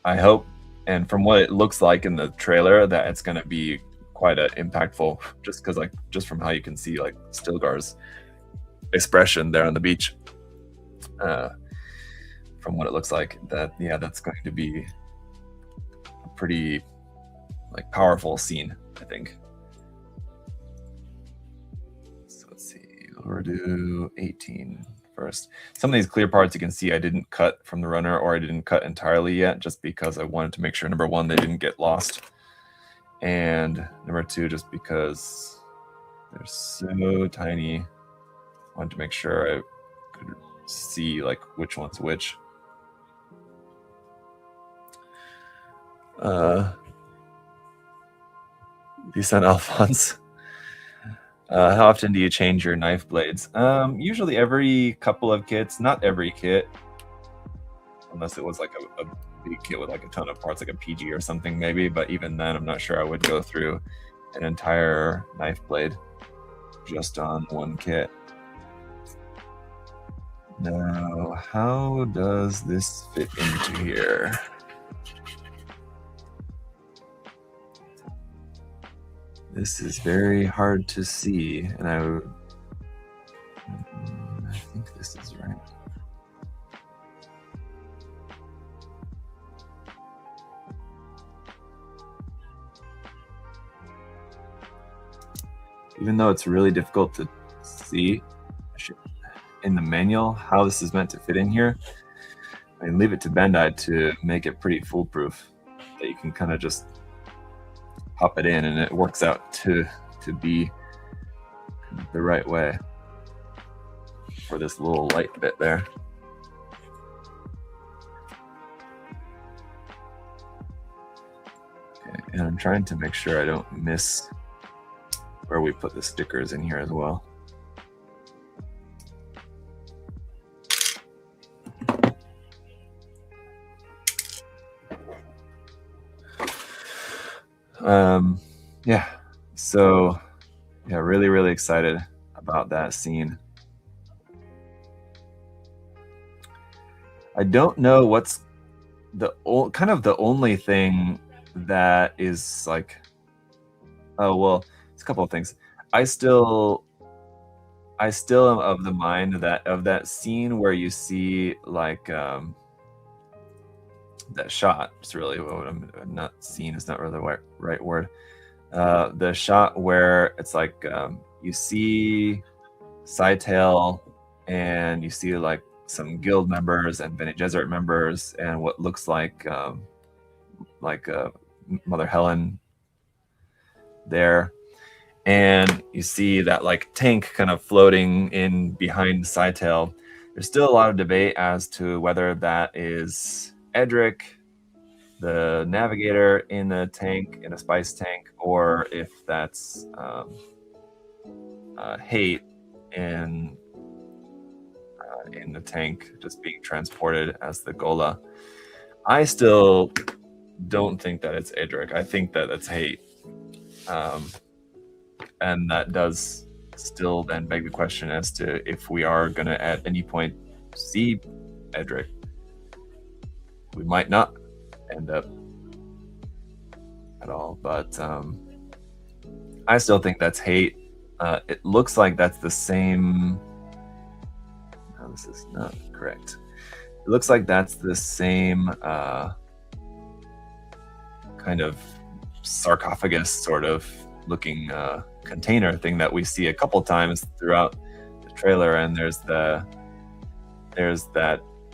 I hope, and from what it looks like in the trailer, that it's going to be quite impactful, just from how you can see like Stilgar's expression there on the beach. From what it looks like, that's going to be a pretty like powerful scene, I think. So let's see, we'll do 18 first. Some of these clear parts you can see I didn't cut from the runner, or I didn't cut entirely yet, just because I wanted to make sure, number one, they didn't get lost, and number two, just because they're so tiny, I wanted to make sure I could see like which one's which. Decent Alphonse. How often do you change your knife blades? Usually every couple of kits, not every kit, unless it was like a big kit with like a ton of parts, like a PG or something maybe, but even then I'm not sure I would go through an entire knife blade just on one kit. Now, how does this fit into here? This is very hard to see, and I think this is right. Even though it's really difficult to see in the manual how this is meant to fit in here, I mean, leave it to Bandai to make it pretty foolproof, that you can kind of just pop it in and it works out to be the right way for this little light bit there. Okay, and I'm trying to make sure I don't miss where we put the stickers in here as well. Yeah, so yeah, really excited about that scene. I don't know what's the kind of the only thing that is like. Oh well, it's a couple of things. I still am of the mind that of that scene where you see like that shot. It's really what I'm not scene is not really the right word. The shot where it's like you see Scytale and you see like some guild members and Bene Gesserit members and what looks like Mother Helen there, and you see that like tank kind of floating in behind Scytale. There's still a lot of debate as to whether that is Edric, the navigator in a tank, in a spice tank, or if that's Hate in the tank just being transported as the Gola. I still don't think that it's Edric. I think that it's Hate. And that does still then beg the question as to if we are going to at any point see Edric. We might not end up at all, but I still think that's Hate. It looks like that's the same. No, this is not correct. It looks like that's the same kind of sarcophagus sort of looking container thing that we see a couple times throughout the trailer, and there's that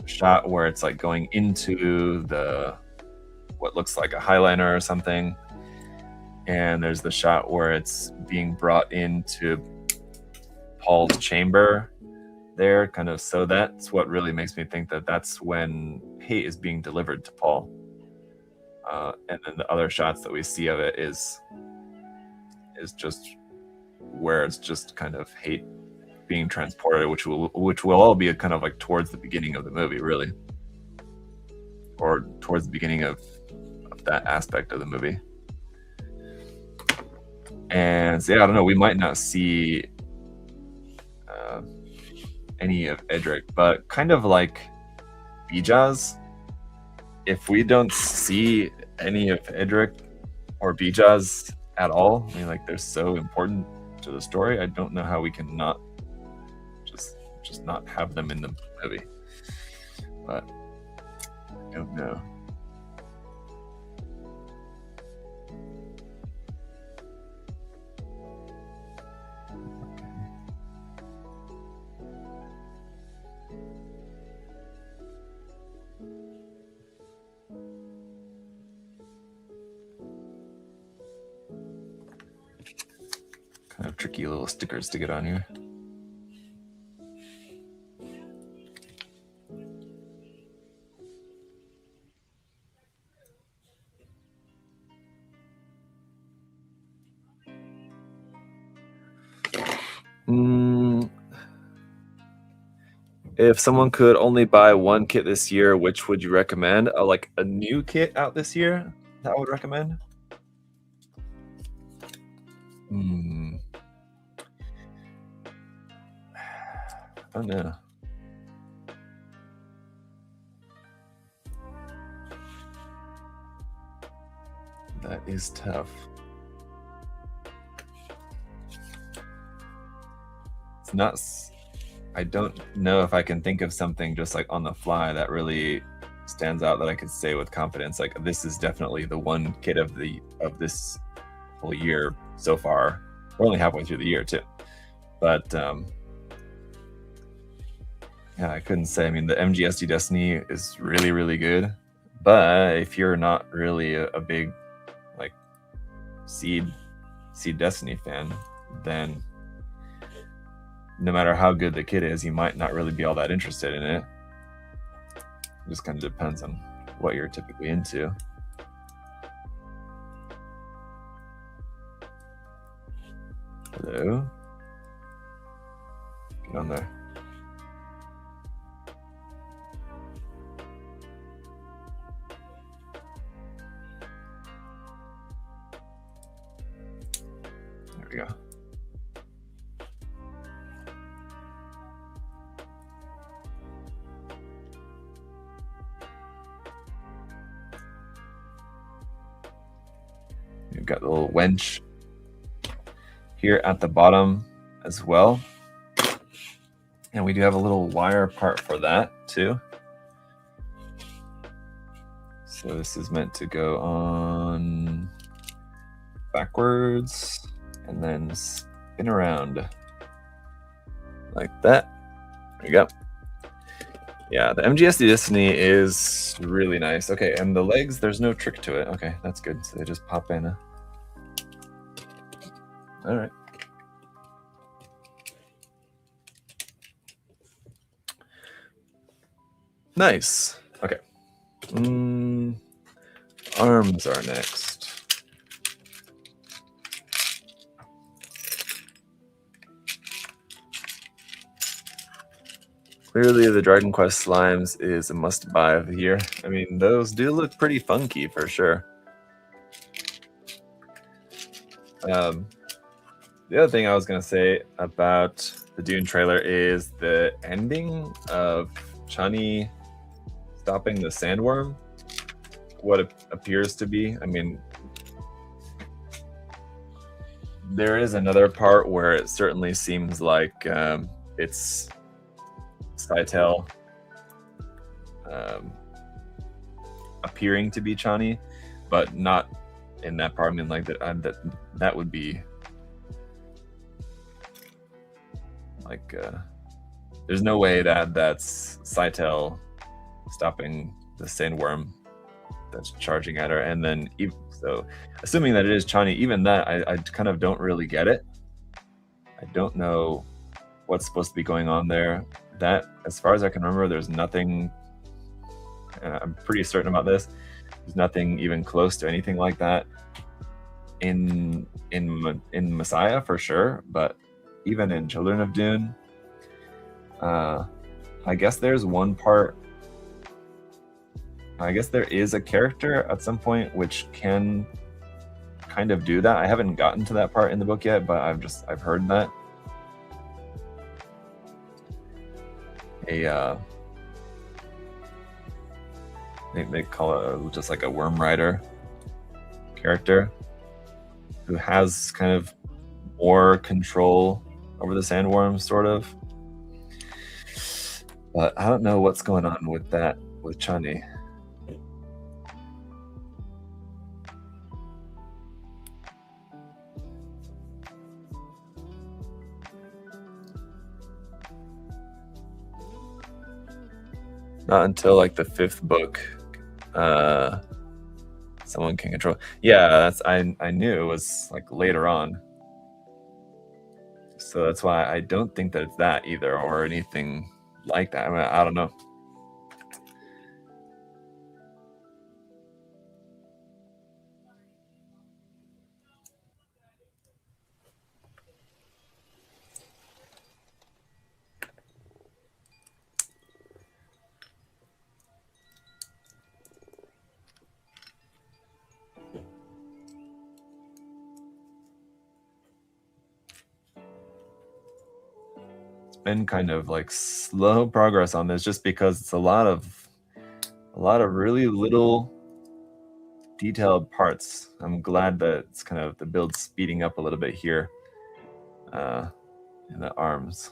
shot where it's like going into the what looks like a highliner or something, and there's the shot where it's being brought into Paul's chamber there, kind of. So that's what really makes me think that that's when Hate is being delivered to Paul, and then the other shots that we see of it is just where it's just kind of Hate being transported, which will all be kind of like towards the beginning of the movie, really, or towards the beginning of that aspect of the movie. And so, yeah, I don't know, we might not see any of Edric, but kind of like Bijaz, if we don't see any of Edric or Bijaz at all, I mean, like, they're so important to the story, I don't know how we can not just not have them in the movie. But I don't know. Kind of tricky little stickers to get on here. If someone could only buy one kit this year, which would you recommend? Like a new kit out this year that I would recommend? I don't know. That is tough. It's not. I don't know if I can think of something just like on the fly that really stands out that I could say with confidence. Like, this is definitely the one kit of this whole year so far. We're only halfway through the year too, but yeah, I couldn't say. I mean, the MGSD Destiny is really, really good, but if you're not really a big like Seed Destiny fan, then no matter how good the kit is, you might not really be all that interested in it. It just kind of depends on what you're typically into. Hello? Get on there. There we go. You've got the little wench here at the bottom as well. And we do have a little wire part for that too. So this is meant to go on backwards and then spin around like that. There you go. Yeah, the MGSD Destiny is really nice. Okay, and the legs, there's no trick to it. Okay, that's good. So they just pop in. All right. Nice. Okay. Arms are next. Clearly, the Dragon Quest slimes is a must-buy of the year. I mean, those do look pretty funky for sure. The other thing I was going to say about the Dune trailer is the ending of Chani stopping the sandworm. What it appears to be. I mean, there is another part where it certainly seems like it's Scytale appearing to be Chani, but not in that part. I mean, like that would be like there's no way that that's Scytale stopping the sandworm that's charging at her, and then so assuming that it is Chani, even that I kind of don't really get it. I don't know what's supposed to be going on there. That, as far as I can remember, there's nothing. I'm pretty certain about this. There's nothing even close to anything like that in Messiah for sure, but even in Children of Dune, I guess there's one part. I guess there is a character at some point which can kind of do that. I haven't gotten to that part in the book yet, but I've heard that. They call it just like a worm rider character who has kind of more control over the sandworm, sort of. But I don't know what's going on with that with Chani. Not until like the 5th book, someone can control. Yeah, that's I knew it was like later on. So that's why I don't think that it's that either or anything like that. I mean, I don't know. Been kind of like slow progress on this just because it's a lot of really little detailed parts. I'm glad that it's kind of the build speeding up a little bit here in the arms.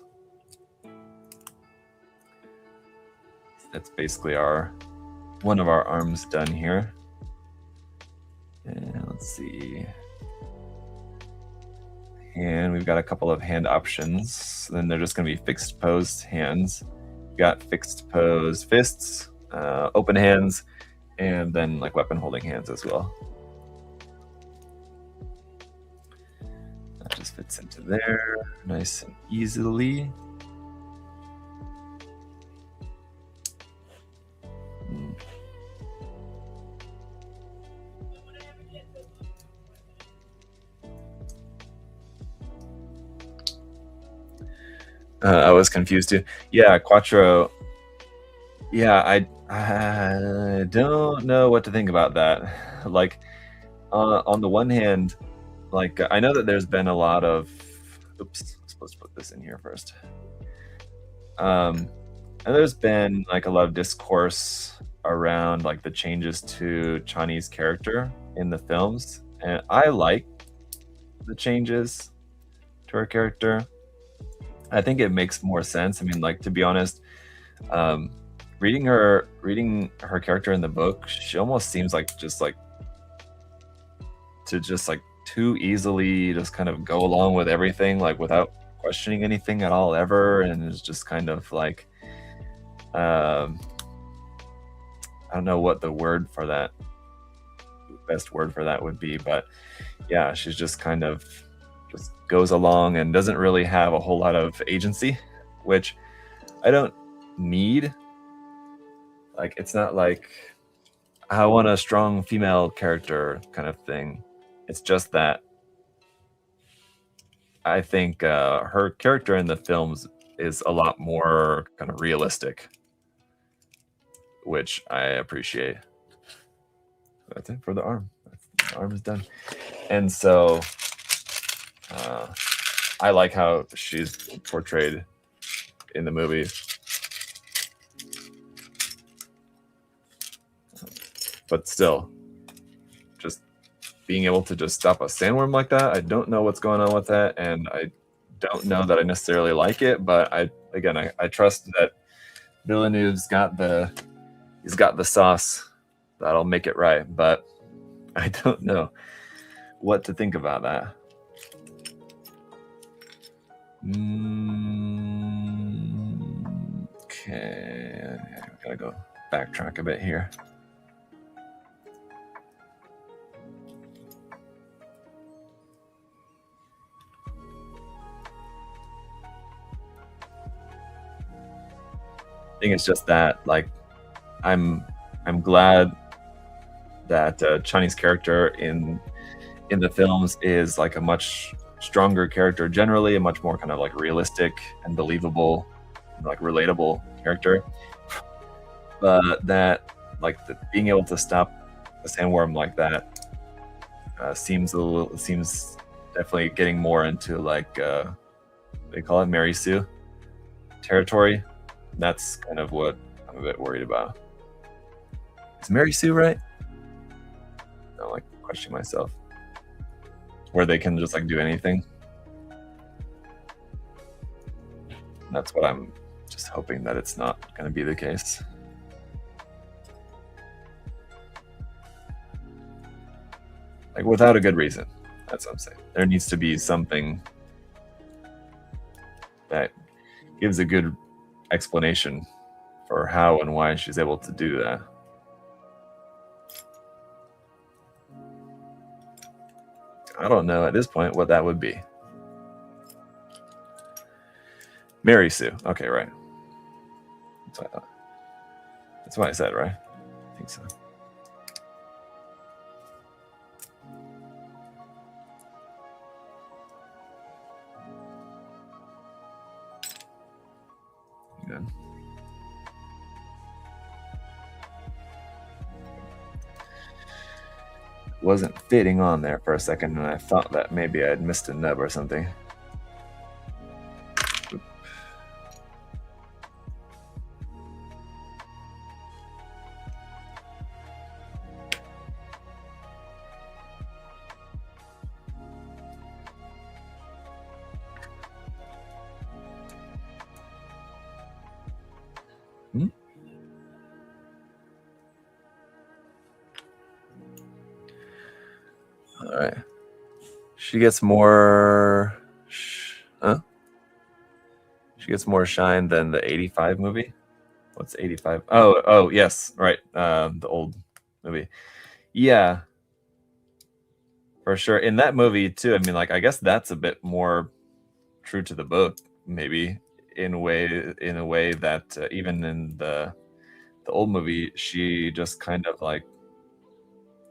That's basically one of our arms done here. And let's see. And we've got a couple of hand options. Then they're just going to be fixed pose hands. We've got fixed pose fists, open hands, and then like weapon holding hands as well. That just fits into there nice and easily. I was confused too. Yeah, Quattro. Yeah, I don't know what to think about that. Like, on the one hand, like I know that there's been a lot of. Oops, I'm supposed to put this in here first. And there's been like a lot of discourse around like the changes to Chani's character in the films, And I like the changes to her character. I think it makes more sense. I mean, like, to be honest, um, reading her character in the book, she almost seems like just like too easily just kind of go along with everything, like without questioning anything at all ever, and it's just kind of like um, I don't know what the best word for that would be, but yeah, she's just kind of just goes along and doesn't really have a whole lot of agency, which I don't need. Like, it's not like I want a strong female character kind of thing. It's just that I think her character in the films is a lot more kind of realistic, which I appreciate. That's it for the arm. The arm is done. And so I like how she's portrayed in the movie. But still, just being able to just stop a sandworm like that, I don't know what's going on with that, and I don't know that I necessarily like it, but I trust that Villeneuve's got the sauce that'll make it right, but I don't know what to think about that. Okay, I gotta go backtrack a bit here. I think it's just that, like, I'm glad that Chinese character in the films is like a much stronger character generally, a much more kind of like realistic and believable, like relatable character. But that, like, being able to stop a sandworm like that seems definitely getting more into like they call it Mary Sue territory. That's kind of what I'm a bit worried about. Is Mary Sue right? I'm like questioning myself. Where they can just like do anything. That's what I'm just hoping that it's not going to be the case. Like, without a good reason. That's what I'm saying. There needs to be something that gives a good explanation for how and why she's able to do that. I don't know at this point what that would be. Mary Sue. Okay, right. That's what I thought. That's what I said, right? I think so. Good. Wasn't fitting on there for a second, and I thought that maybe I had missed a nub or something. All right. She gets more. Huh? She gets more shine than the 85 movie. What's 85? Oh, yes, right. The old movie. Yeah, for sure. In that movie too. I mean, like, I guess that's a bit more true to the book, maybe in a way that even in the old movie, she just kind of like.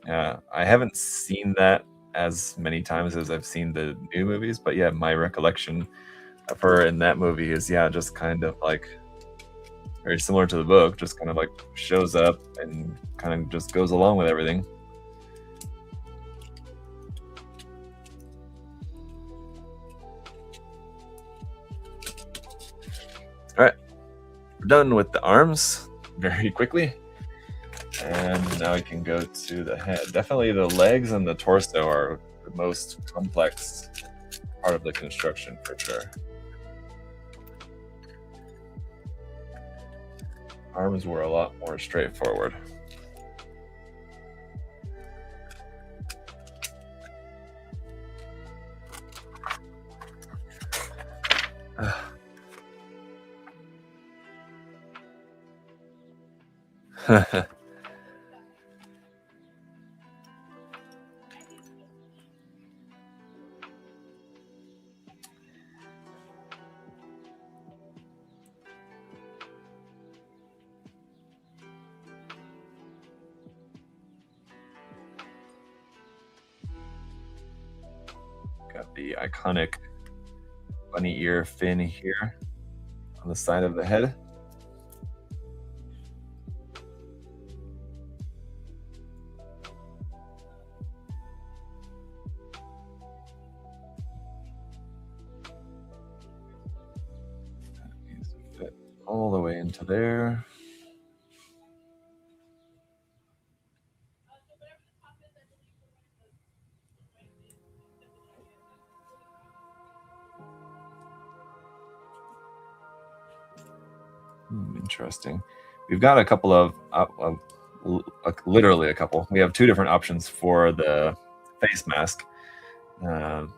I haven't seen that as many times as I've seen the new movies, but yeah, my recollection of her in that movie is just kind of like very similar to the book, just kind of like shows up and kind of just goes along with everything. All right, we're done with the arms very quickly. And now we can go to the head. Definitely the legs and the torso are the most complex part of the construction for sure. Arms were a lot more straightforward. Got the iconic bunny ear fin here on the side of the head. That needs to fit all the way into there. Interesting. We've got a couple of, literally a couple. We have two different options for the face mask. And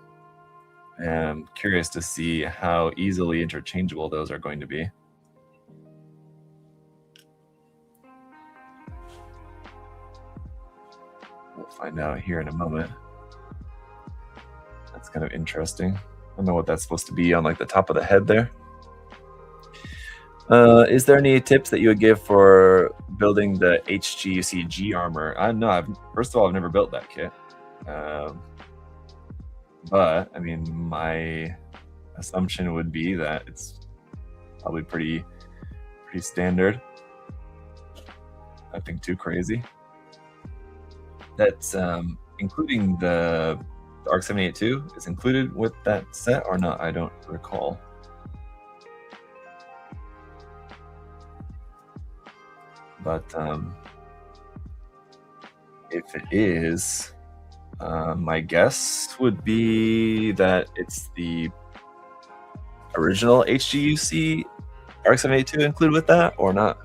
I'm curious to see how easily interchangeable those are going to be. We'll find out here in a moment. That's kind of interesting. I don't know what that's supposed to be on like the top of the head there. Is there any tips that you would give for building the HGUC G armor? No, first of all, I've never built that kit. But I mean, my assumption would be that it's probably pretty standard. Nothing too crazy. That's including the ARC 78-2 is included with that set or not? I don't recall. But if it is, my guess would be that it's the original HGUC ARC 78-2 included with that or not.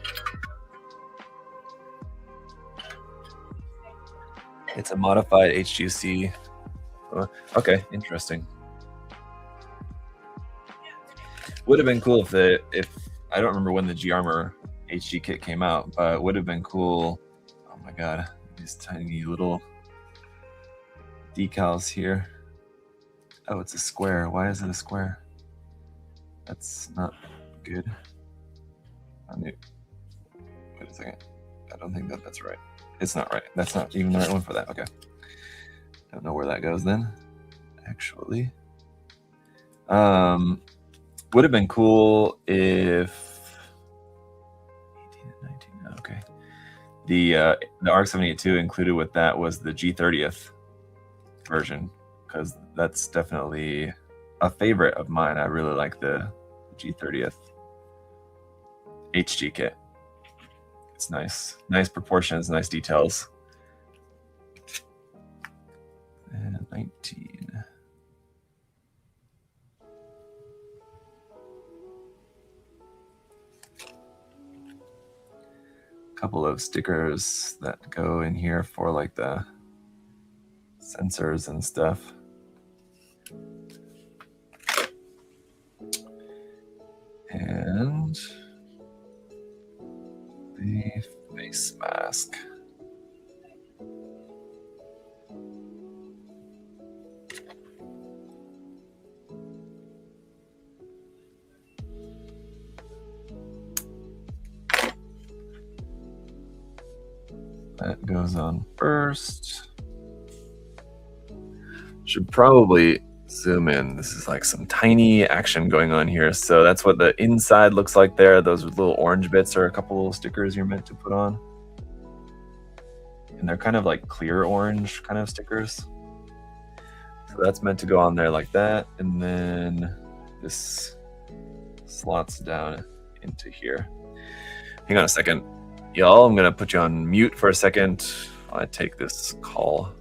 It's a modified HGUC. Okay, interesting. Would have been cool if I don't remember when the G Armor HG kit came out, but it would have been cool. Oh my god, these tiny little decals here. Oh, it's a square. Why is it a square? That's not good. Wait a second. I don't think that's right. It's not right. That's not even the right one for that. Okay. Don't know where that goes then. Actually, would have been cool if 18 and 19. Okay. The ARC 78-2 included with that was the G30th version, because that's definitely a favorite of mine. I really like the G30th HG kit. It's nice proportions, nice details. And 19. Couple of stickers that go in here for like the sensors and stuff. And the face mask. That goes on first. Should probably zoom in. This is like some tiny action going on here. So that's what the inside looks like there. Those little orange bits are a couple little stickers you're meant to put on. And they're kind of like clear orange kind of stickers. So that's meant to go on there like that. And then this slots down into here. Hang on a second. y'all. I'm gonna put you on mute for a second while I take this call.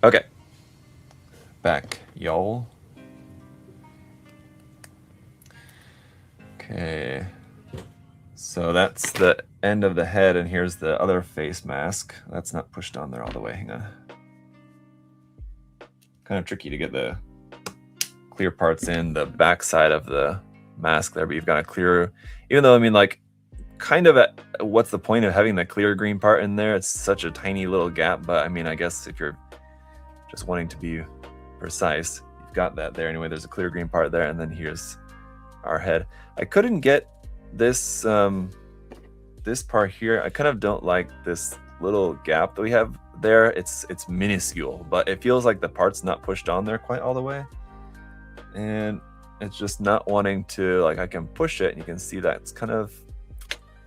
Okay, back, y'all. Okay, so that's the end of the head, and here's the other face mask. That's not pushed on there all the way. Hang on. Kind of tricky to get the clear parts in the back side of the mask there, but you've got a clear, even though, I mean, like, kind of what's the point of having the clear green part in there? It's such a tiny little gap, but I mean, I guess if you're just wanting to be precise, you've got that there. Anyway, there's a clear green part there, and then here's our head. I couldn't get this this part here. I kind of don't like this little gap that we have there. It's minuscule, but it feels like the part's not pushed on there quite all the way, and it's just not wanting to, like, I can push it and you can see that it's kind of,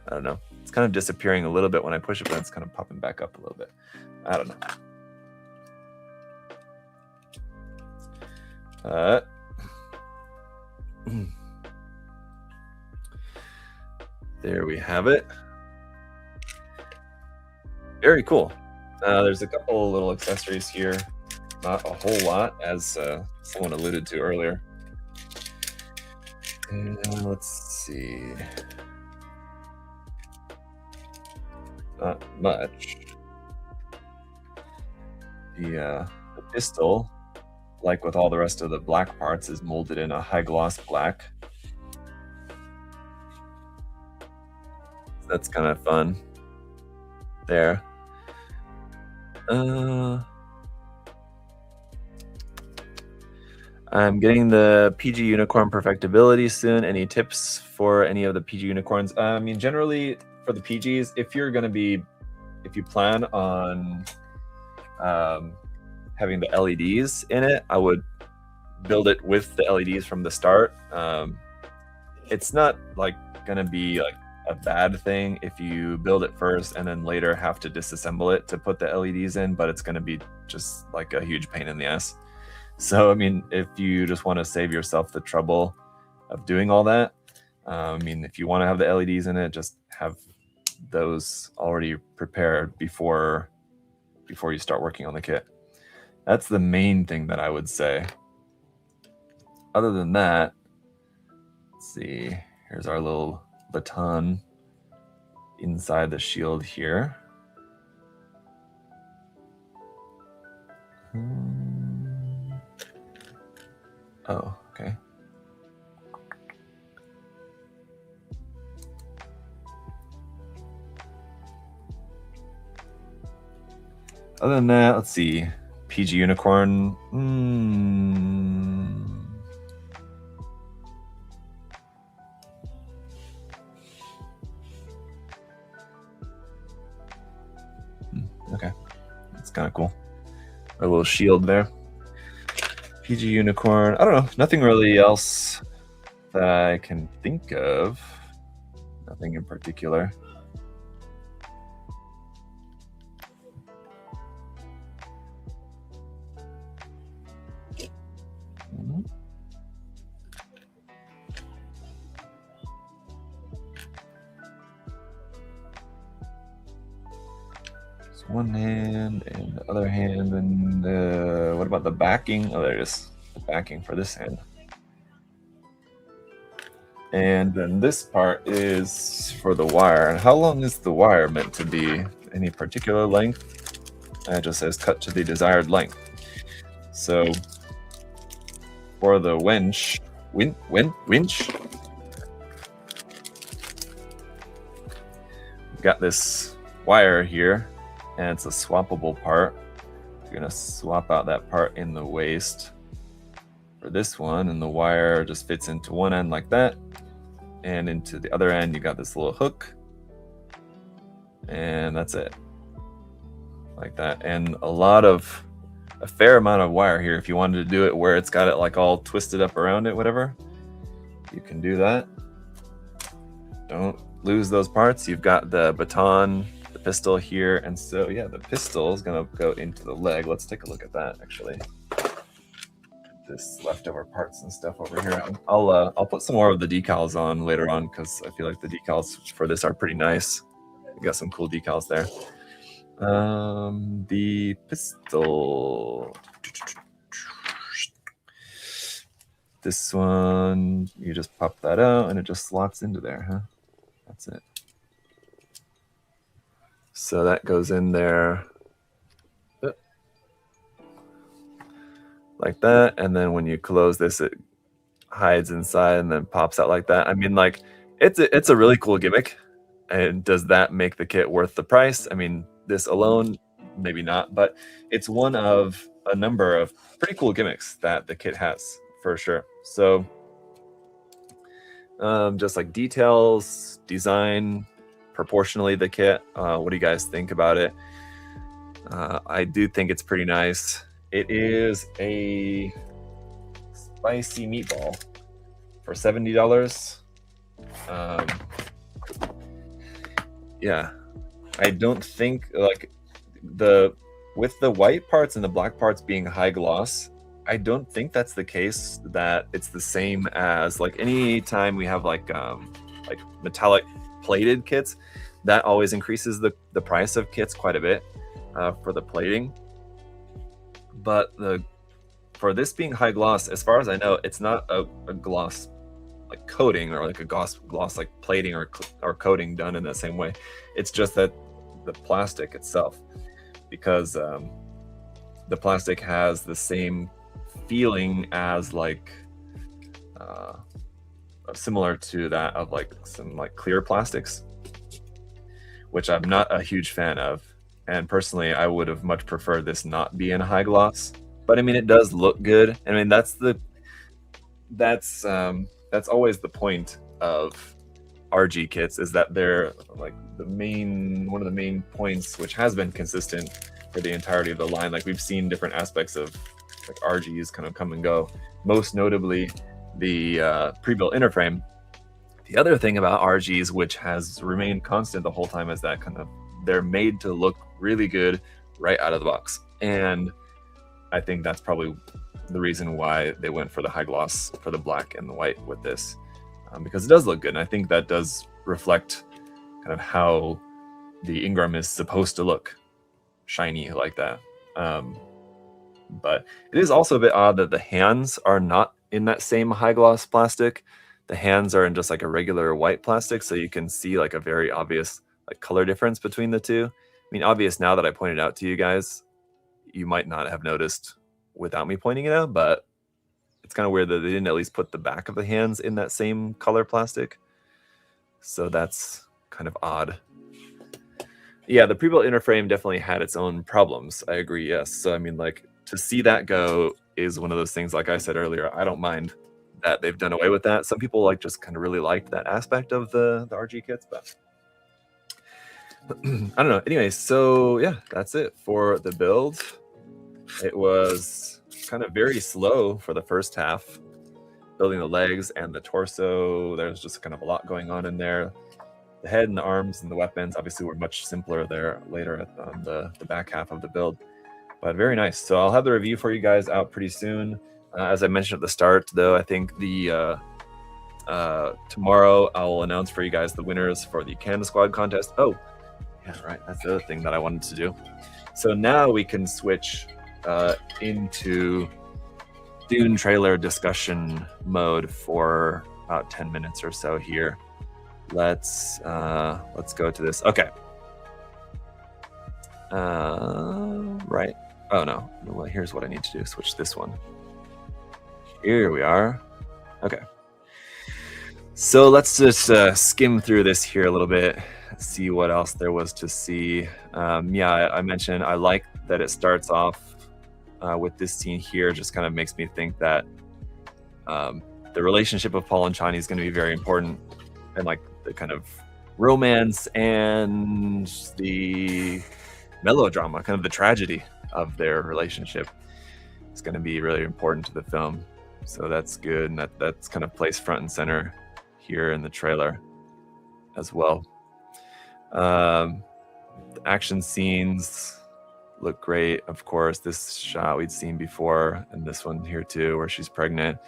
I don't know, it's kind of disappearing a little bit when I push it, but it's kind of popping back up a little bit. I don't know. There we have it. Very cool. There's a couple little accessories here, not a whole lot, as someone alluded to earlier. And let's see, not much. The pistol, like with all the rest of the black parts, is molded in a high gloss black. That's kind of fun there. I'm getting the PG Unicorn Perfectibility soon. Any tips for any of the PG Unicorns? I mean, generally for the PGs, if you plan on having the LEDs in it, I would build it with the LEDs from the start. It's not like gonna be like a bad thing if you build it first and then later have to disassemble it to put the LEDs in, but it's gonna be just like a huge pain in the ass. So, I mean, if you just want to save yourself the trouble of doing all that, I mean, if you want to have the LEDs in it, just have those already prepared before you start working on the kit. That's the main thing that I would say. Other than that, let's see, here's our little baton inside the shield here. Oh, okay. Other than that, let's see. PG Unicorn. Okay. That's kind of cool. A little shield there. PG Unicorn. I don't know. Nothing really else that I can think of. nothing in particular. One hand and the other hand, and what about the backing? Oh, there it is, the backing for this hand. And then this part is for the wire. And how long is the wire meant to be? Any particular length? It just says cut to the desired length. So for the winch, winch, we've got this wire here. And it's a swappable part. You're gonna swap out that part in the waist for this one, and the wire just fits into one end like that, and into the other end you got this little hook, and that's it, like that. And a fair amount of wire here. If you wanted to do it where it's got it like all twisted up around it, whatever, you can do that. Don't lose those parts. You've got the baton, pistol here, and so yeah, the pistol is gonna go into the leg. Let's take a look at that actually. This leftover parts and stuff over here. I'll put some more of the decals on later on because I feel like the decals for this are pretty nice. We got some cool decals there. The pistol. This one, you just pop that out and it just slots into there, huh? That's it. So that goes in there like that, and then when you close this, it hides inside and then pops out like that. I mean, like, it's a really cool gimmick. And does that make the kit worth the price? I mean, this alone, maybe not, but it's one of a number of pretty cool gimmicks that the kit has, for sure. So just like details, design, proportionally the kit. What do you guys think about it? I do think it's pretty nice. It is a spicy meatball for $70. Yeah, I don't think like with the white parts and the black parts being high gloss, I don't think that's the case, that it's the same as like any time we have like metallic plated kits, that always increases the price of kits quite a bit for the plating. But for this being high gloss, as far as I know, it's not a gloss like coating or like a gloss like plating or coating done in the same way. It's just that the plastic itself, because the plastic has the same feeling as like similar to that of like some like clear plastics, which I'm not a huge fan of. And personally, I would have much preferred this not be in a high gloss. But I mean, it does look good. I mean, that's always the point of RG kits, is that they're like one of the main points, which has been consistent for the entirety of the line. Like, we've seen different aspects of like RGs kind of come and go. Most notably, the pre-built inner frame. The other thing about RGs, which has remained constant the whole time, is that kind of they're made to look really good right out of the box. And I think that's probably the reason why they went for the high gloss for the black and the white with this, because it does look good. And I think that does reflect kind of how the Ingram is supposed to look, shiny like that. But it is also a bit odd that the hands are not in that same high gloss plastic. The hands are in just like a regular white plastic, so you can see like a very obvious like color difference between the two. I mean, obvious now that I pointed out to you guys, you might not have noticed without me pointing it out, but it's kind of weird that they didn't at least put the back of the hands in that same color plastic. So that's kind of odd. Yeah, the pre-built inner frame definitely had its own problems. I agree, yes. So I mean, like, to see that go is one of those things, like I said earlier, I don't mind that they've done away with that. Some people like just kind of really liked that aspect of the RG kits, but I don't know. Anyway, so yeah, that's it for the build. It was kind of very slow for the first half, building the legs and the torso. There's just kind of a lot going on in there. the head and the arms and the weapons obviously were much simpler there later on the back half of the build, but very nice. So I'll have the review for you guys out pretty soon. As I mentioned at the start, though, I think the tomorrow I'll announce for you guys the winners for the Canada Squad contest. Oh, yeah, right. That's the other thing that I wanted to do. So now we can switch into Dune trailer discussion mode for about 10 minutes or so here. Let's go to this. Okay. Right. Oh no. Well, here's what I need to do. Switch this one. Here we are. Okay. So let's just skim through this here a little bit, see what else there was to see. Yeah, I mentioned I like that it starts off with this scene here. Just kind of makes me think that the relationship of Paul and Chani is going to be very important, and like the kind of romance and the melodrama, kind of the tragedy of their relationship is going to be really important to the film. So that's good, and that's kind of placed front and center here in the trailer as well. The action scenes look great, of course. This shot we'd seen before, and this one here too, where she's pregnant.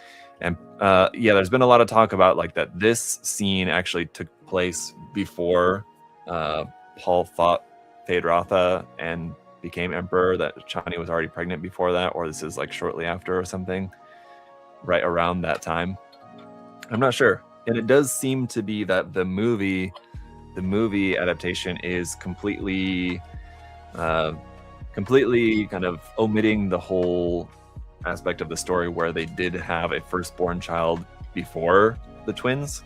And yeah, there's been a lot of talk about like that this scene actually took place before Paul fought Feyd-Rautha and became emperor, that Chani was already pregnant before that, or this is like shortly after or something, right around that time. I'm not sure. And it does seem to be that the movie adaptation is completely kind of omitting the whole aspect of the story where they did have a firstborn child before the twins.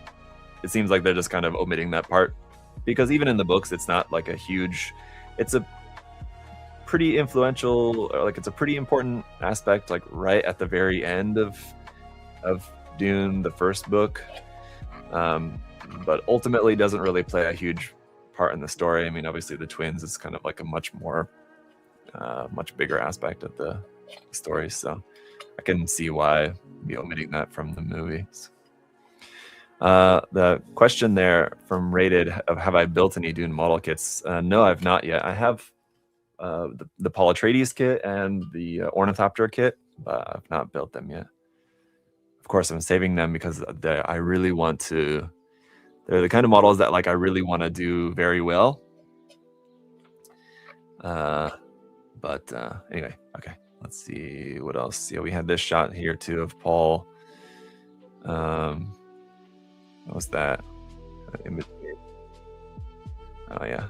It seems like they're just kind of omitting that part, because even in the books, it's not like a huge, it's a pretty influential, or like it's a pretty important aspect, like right at the very end of Dune, the first book. But ultimately doesn't really play a huge part in the story. I mean, obviously the twins is kind of like a much bigger aspect of the story. So I can see why be omitting that from the movies. The question there from Rated of have I built any Dune model kits? No, I've not yet. I have the Paul Atreides kit and the Ornithopter kit, but I've not built them yet. Of course, I'm saving them because I really want to. They're the kind of models that like I really want to do very well. But anyway, okay. Let's see what else. Yeah, we had this shot here too of Paul. What was that? Oh yeah.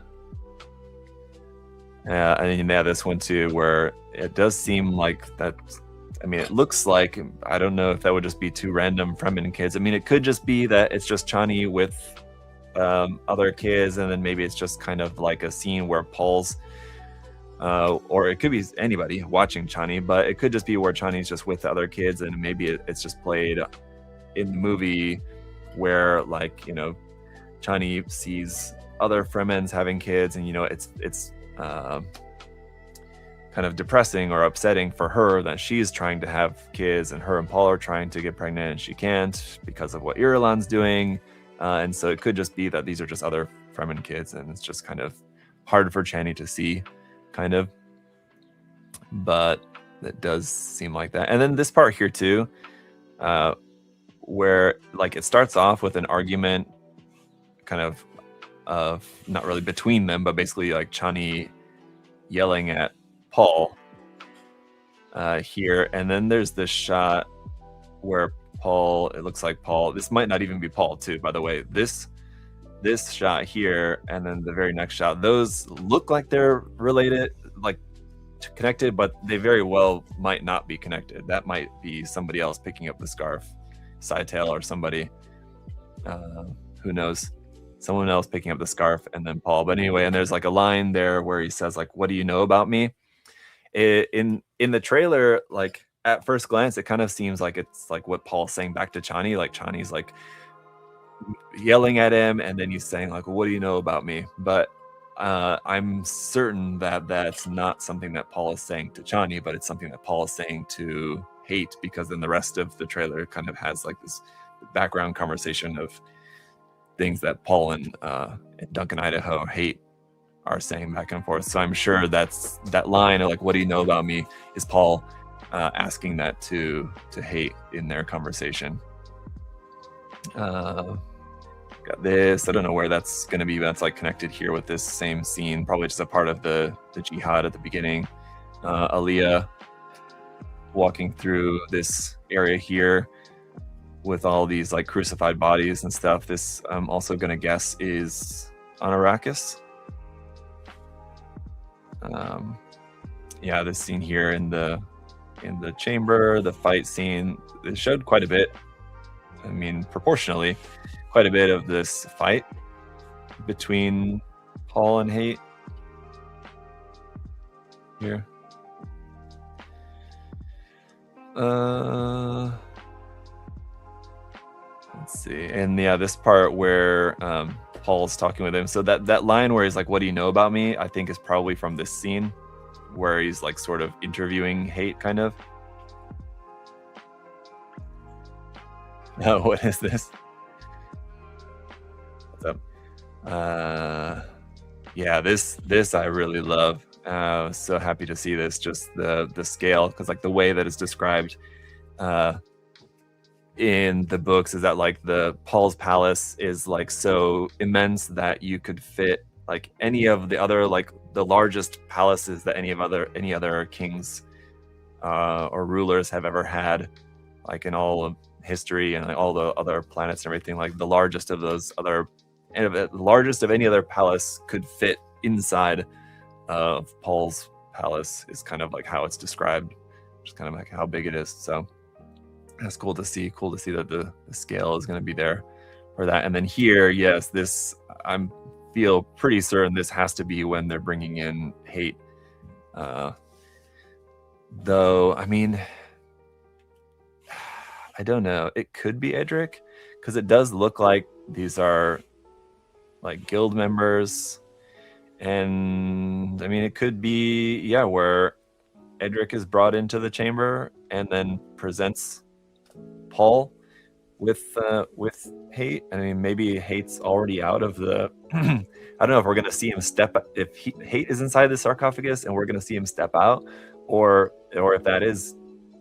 Yeah, and yeah, this one too, where it does seem like that. I mean, it looks like, I don't know if that would just be two random Fremen kids. I mean, it could just be that it's just Chani with other kids, and then maybe it's just kind of like a scene where Paul's, or it could be anybody watching Chani, but it could just be where Chani's just with the other kids, and maybe it's just played in the movie where, like, you know, Chani sees other Fremens having kids, and, you know, it's kind of depressing or upsetting for her that she's trying to have kids and her and Paul are trying to get pregnant and she can't because of what Irulan's doing. And so it could just be that these are just other Fremen kids, and it's just kind of hard for Chani to see, kind of. But it does seem like that. And then this part here too, where like it starts off with an argument kind of not really between them, but basically like Chani yelling at Paul here, and then there's this shot where Paul, it looks like Paul, this might not even be Paul too, by the way, this shot here and then the very next shot, those look like they're related, like connected, but they very well might not be connected. That might be somebody else picking up the scarf, Sidetail or somebody, who knows, someone else picking up the scarf and then Paul. But anyway, and there's like a line there where he says like, what do you know about me? In the trailer, like at first glance, it kind of seems like it's like what Paul's saying back to Chani, like Chani's like yelling at him, and then he's saying like, well, what do you know about me? But I'm certain that that's not something that Paul is saying to Chani, but it's something that Paul is saying to Hate, because then the rest of the trailer kind of has like this background conversation of things that Paul and and Duncan, Idaho hate are saying back and forth. So I'm sure that's that line of like, "What do you know about me?" is Paul asking that to hate in their conversation. Got this. I don't know where that's going to be, but that's like connected here with this same scene. Probably just a part of the jihad at the beginning. Aaliyah walking through this area here with all these like crucified bodies and stuff. This I'm also going to guess is on Arrakis. Yeah, this scene here in the chamber, the fight scene, it showed quite a bit. I mean, proportionally, quite a bit of this fight between Paul and Hate here. Let's see. And yeah, this part where Paul's talking with him. So that line where he's like, "What do you know about me?" I think is probably from this scene where he's like sort of interviewing Hate, kind of. Oh, what is this? What's up? Yeah, this I really love. So happy to see this, just the scale, because like the way that it's described in the books is that like the Paul's palace is like so immense that you could fit like any of the other, like the largest palaces that any other kings or rulers have ever had, like in all of history and like all the other planets and everything. Like the largest of those other, and the largest of any other palace could fit inside of Paul's palace is kind of like how it's described, just kind of like how big it is. So that's cool to see. Cool to see that the scale is going to be there for that. And then here, yes, this I'm feel pretty certain this has to be when they're bringing in Hate. Though, I mean, I don't know. It could be Edric, because it does look like these are like guild members. And I mean, it could be, yeah, where Edric is brought into the chamber and then presents Paul with Hate. I mean, maybe Hate's already out of the I don't know if we're going to see him Hate is inside the sarcophagus and we're going to see him step out, or if that is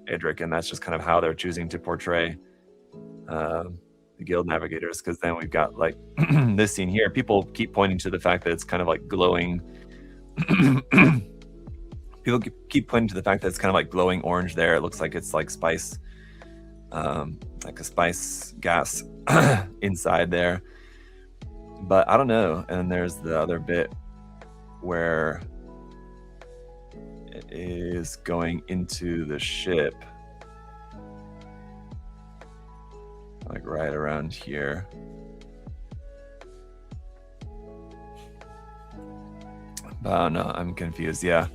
Edric and that's just kind of how they're choosing to portray the guild navigators. Because then we've got like this scene here. People keep pointing to the fact that it's kind of like glowing. People keep pointing to the fact that it's kind of like glowing orange there. It looks like it's like spice, like a spice gas inside there. But I don't know. And there's the other bit where it is going into the ship, like right around here. But I don't know, I'm confused. Yeah,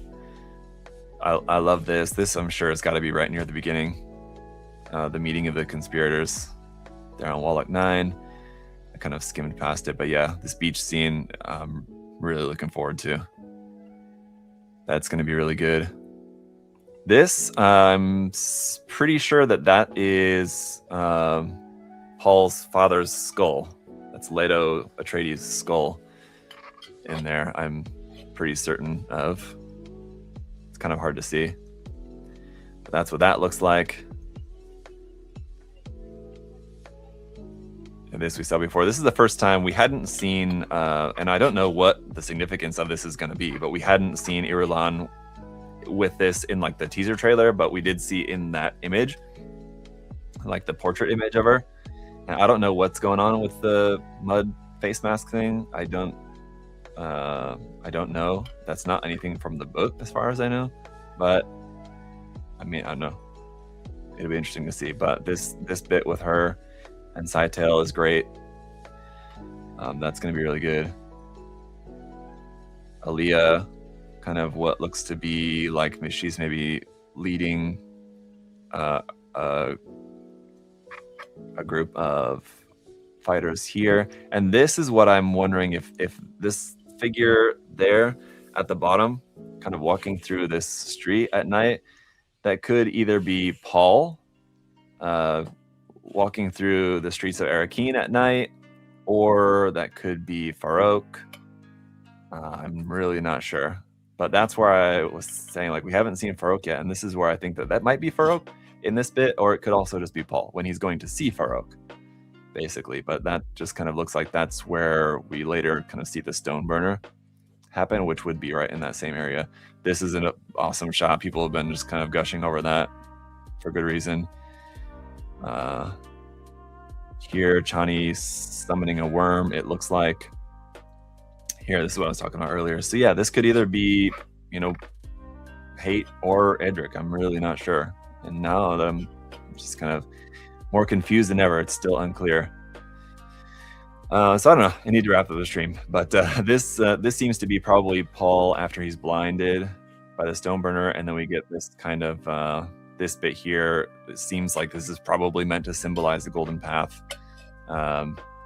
I love this. This I'm sure has got to be right near the beginning. The meeting of the conspirators. They're on Wallach 9. I kind of skimmed past it, but yeah, this beach scene I'm really looking forward to. That's going to be really good. This, I'm pretty sure that is Paul's father's skull. That's Leto Atreides' skull in there. I'm pretty certain of. It's kind of hard to see. But that's what that looks like. And this we saw before. This is the first time we hadn't seen, and I don't know what the significance of this is going to be, but we hadn't seen Irulan with this in like the teaser trailer, but we did see in that image, like the portrait image of her. And I don't know what's going on with the mud face mask thing. I don't know. That's not anything from the book as far as I know, but I mean, I don't know. It'll be interesting to see. But this bit with her and Scytale is great. That's going to be really good. Aaliyah, kind of what looks to be like she's maybe leading a group of fighters here. And this is what I'm wondering, if this figure there at the bottom, kind of walking through this street at night, that could either be Paul walking through the streets of Arrakeen at night, or that could be Farouk. I'm really not sure. But that's where I was saying, like, we haven't seen Farouk yet, and this is where I think that might be Farouk in this bit, or it could also just be Paul when he's going to see Farouk, basically. But that just kind of looks like that's where we later kind of see the stone burner happen, which would be right in that same area. This is an awesome shot. People have been just kind of gushing over that for good reason. Here, Chani summoning a worm, it looks like. Here, this is what I was talking about earlier. So yeah, this could either be, you know, Hate or Edric. I'm really not sure. And now I'm just kind of more confused than ever. It's still unclear. So I don't know. I need to wrap up the stream. But this seems to be probably Paul after he's blinded by the stone burner, and then we get this kind of this bit here. It seems like this is probably meant to symbolize the golden path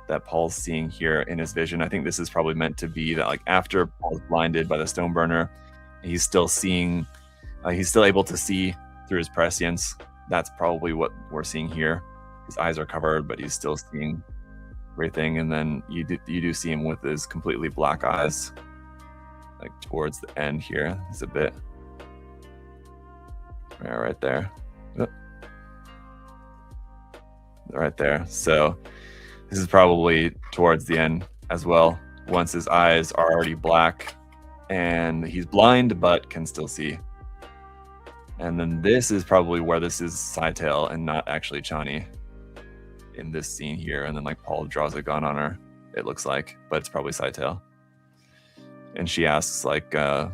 that Paul's seeing here in his vision. I think this is probably meant to be that, like, after Paul's blinded by the stone burner, he's still seeing, he's still able to see through his prescience. That's probably what we're seeing here. His eyes are covered, but he's still seeing everything. And then you do see him with his completely black eyes, like towards the end here. It's a bit right there. Right there. So this is probably towards the end as well, once his eyes are already black and he's blind but can still see. And then this is probably where this is Scytale and not actually Chani in this scene here. And then, like, Paul draws a gun on her, it looks like, but it's probably Scytale. And she asks, like, so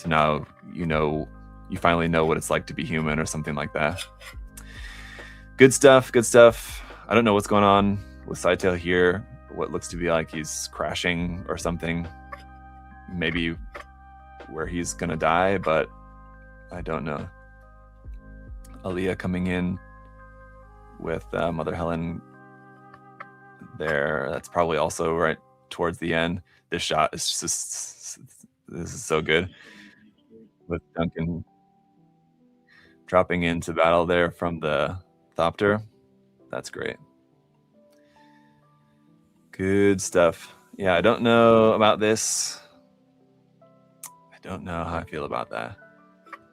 now you finally know what it's like to be human, or something like that. Good stuff, good stuff. I don't know what's going on with Scytale here. What looks to be like he's crashing or something. Maybe where he's gonna die, but I don't know. Aaliyah coming in with Mother Helen there. That's probably also right towards the end. This shot is just, this is so good. With Duncan dropping into battle there from the Thopter. That's great. Good stuff. Yeah, I don't know about this. I don't know how I feel about that.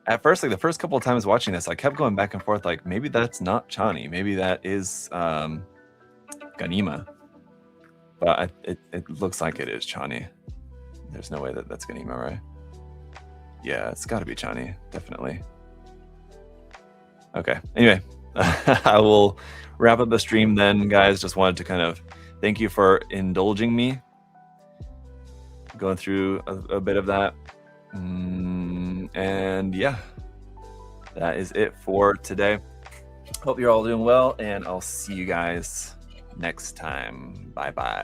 At first, like, the first couple of times watching this, I kept going back and forth, like, maybe that's not Chani. Maybe that is Ganima. But it looks like it is Chani. There's no way that that's Ganima, right? Yeah, it's got to be Chani, definitely. Okay, anyway, I will wrap up the stream then, guys. Just wanted to kind of thank you for indulging me going through a bit of that. And yeah, that is it for today. Hope you're all doing well, and I'll see you guys next time. Bye bye.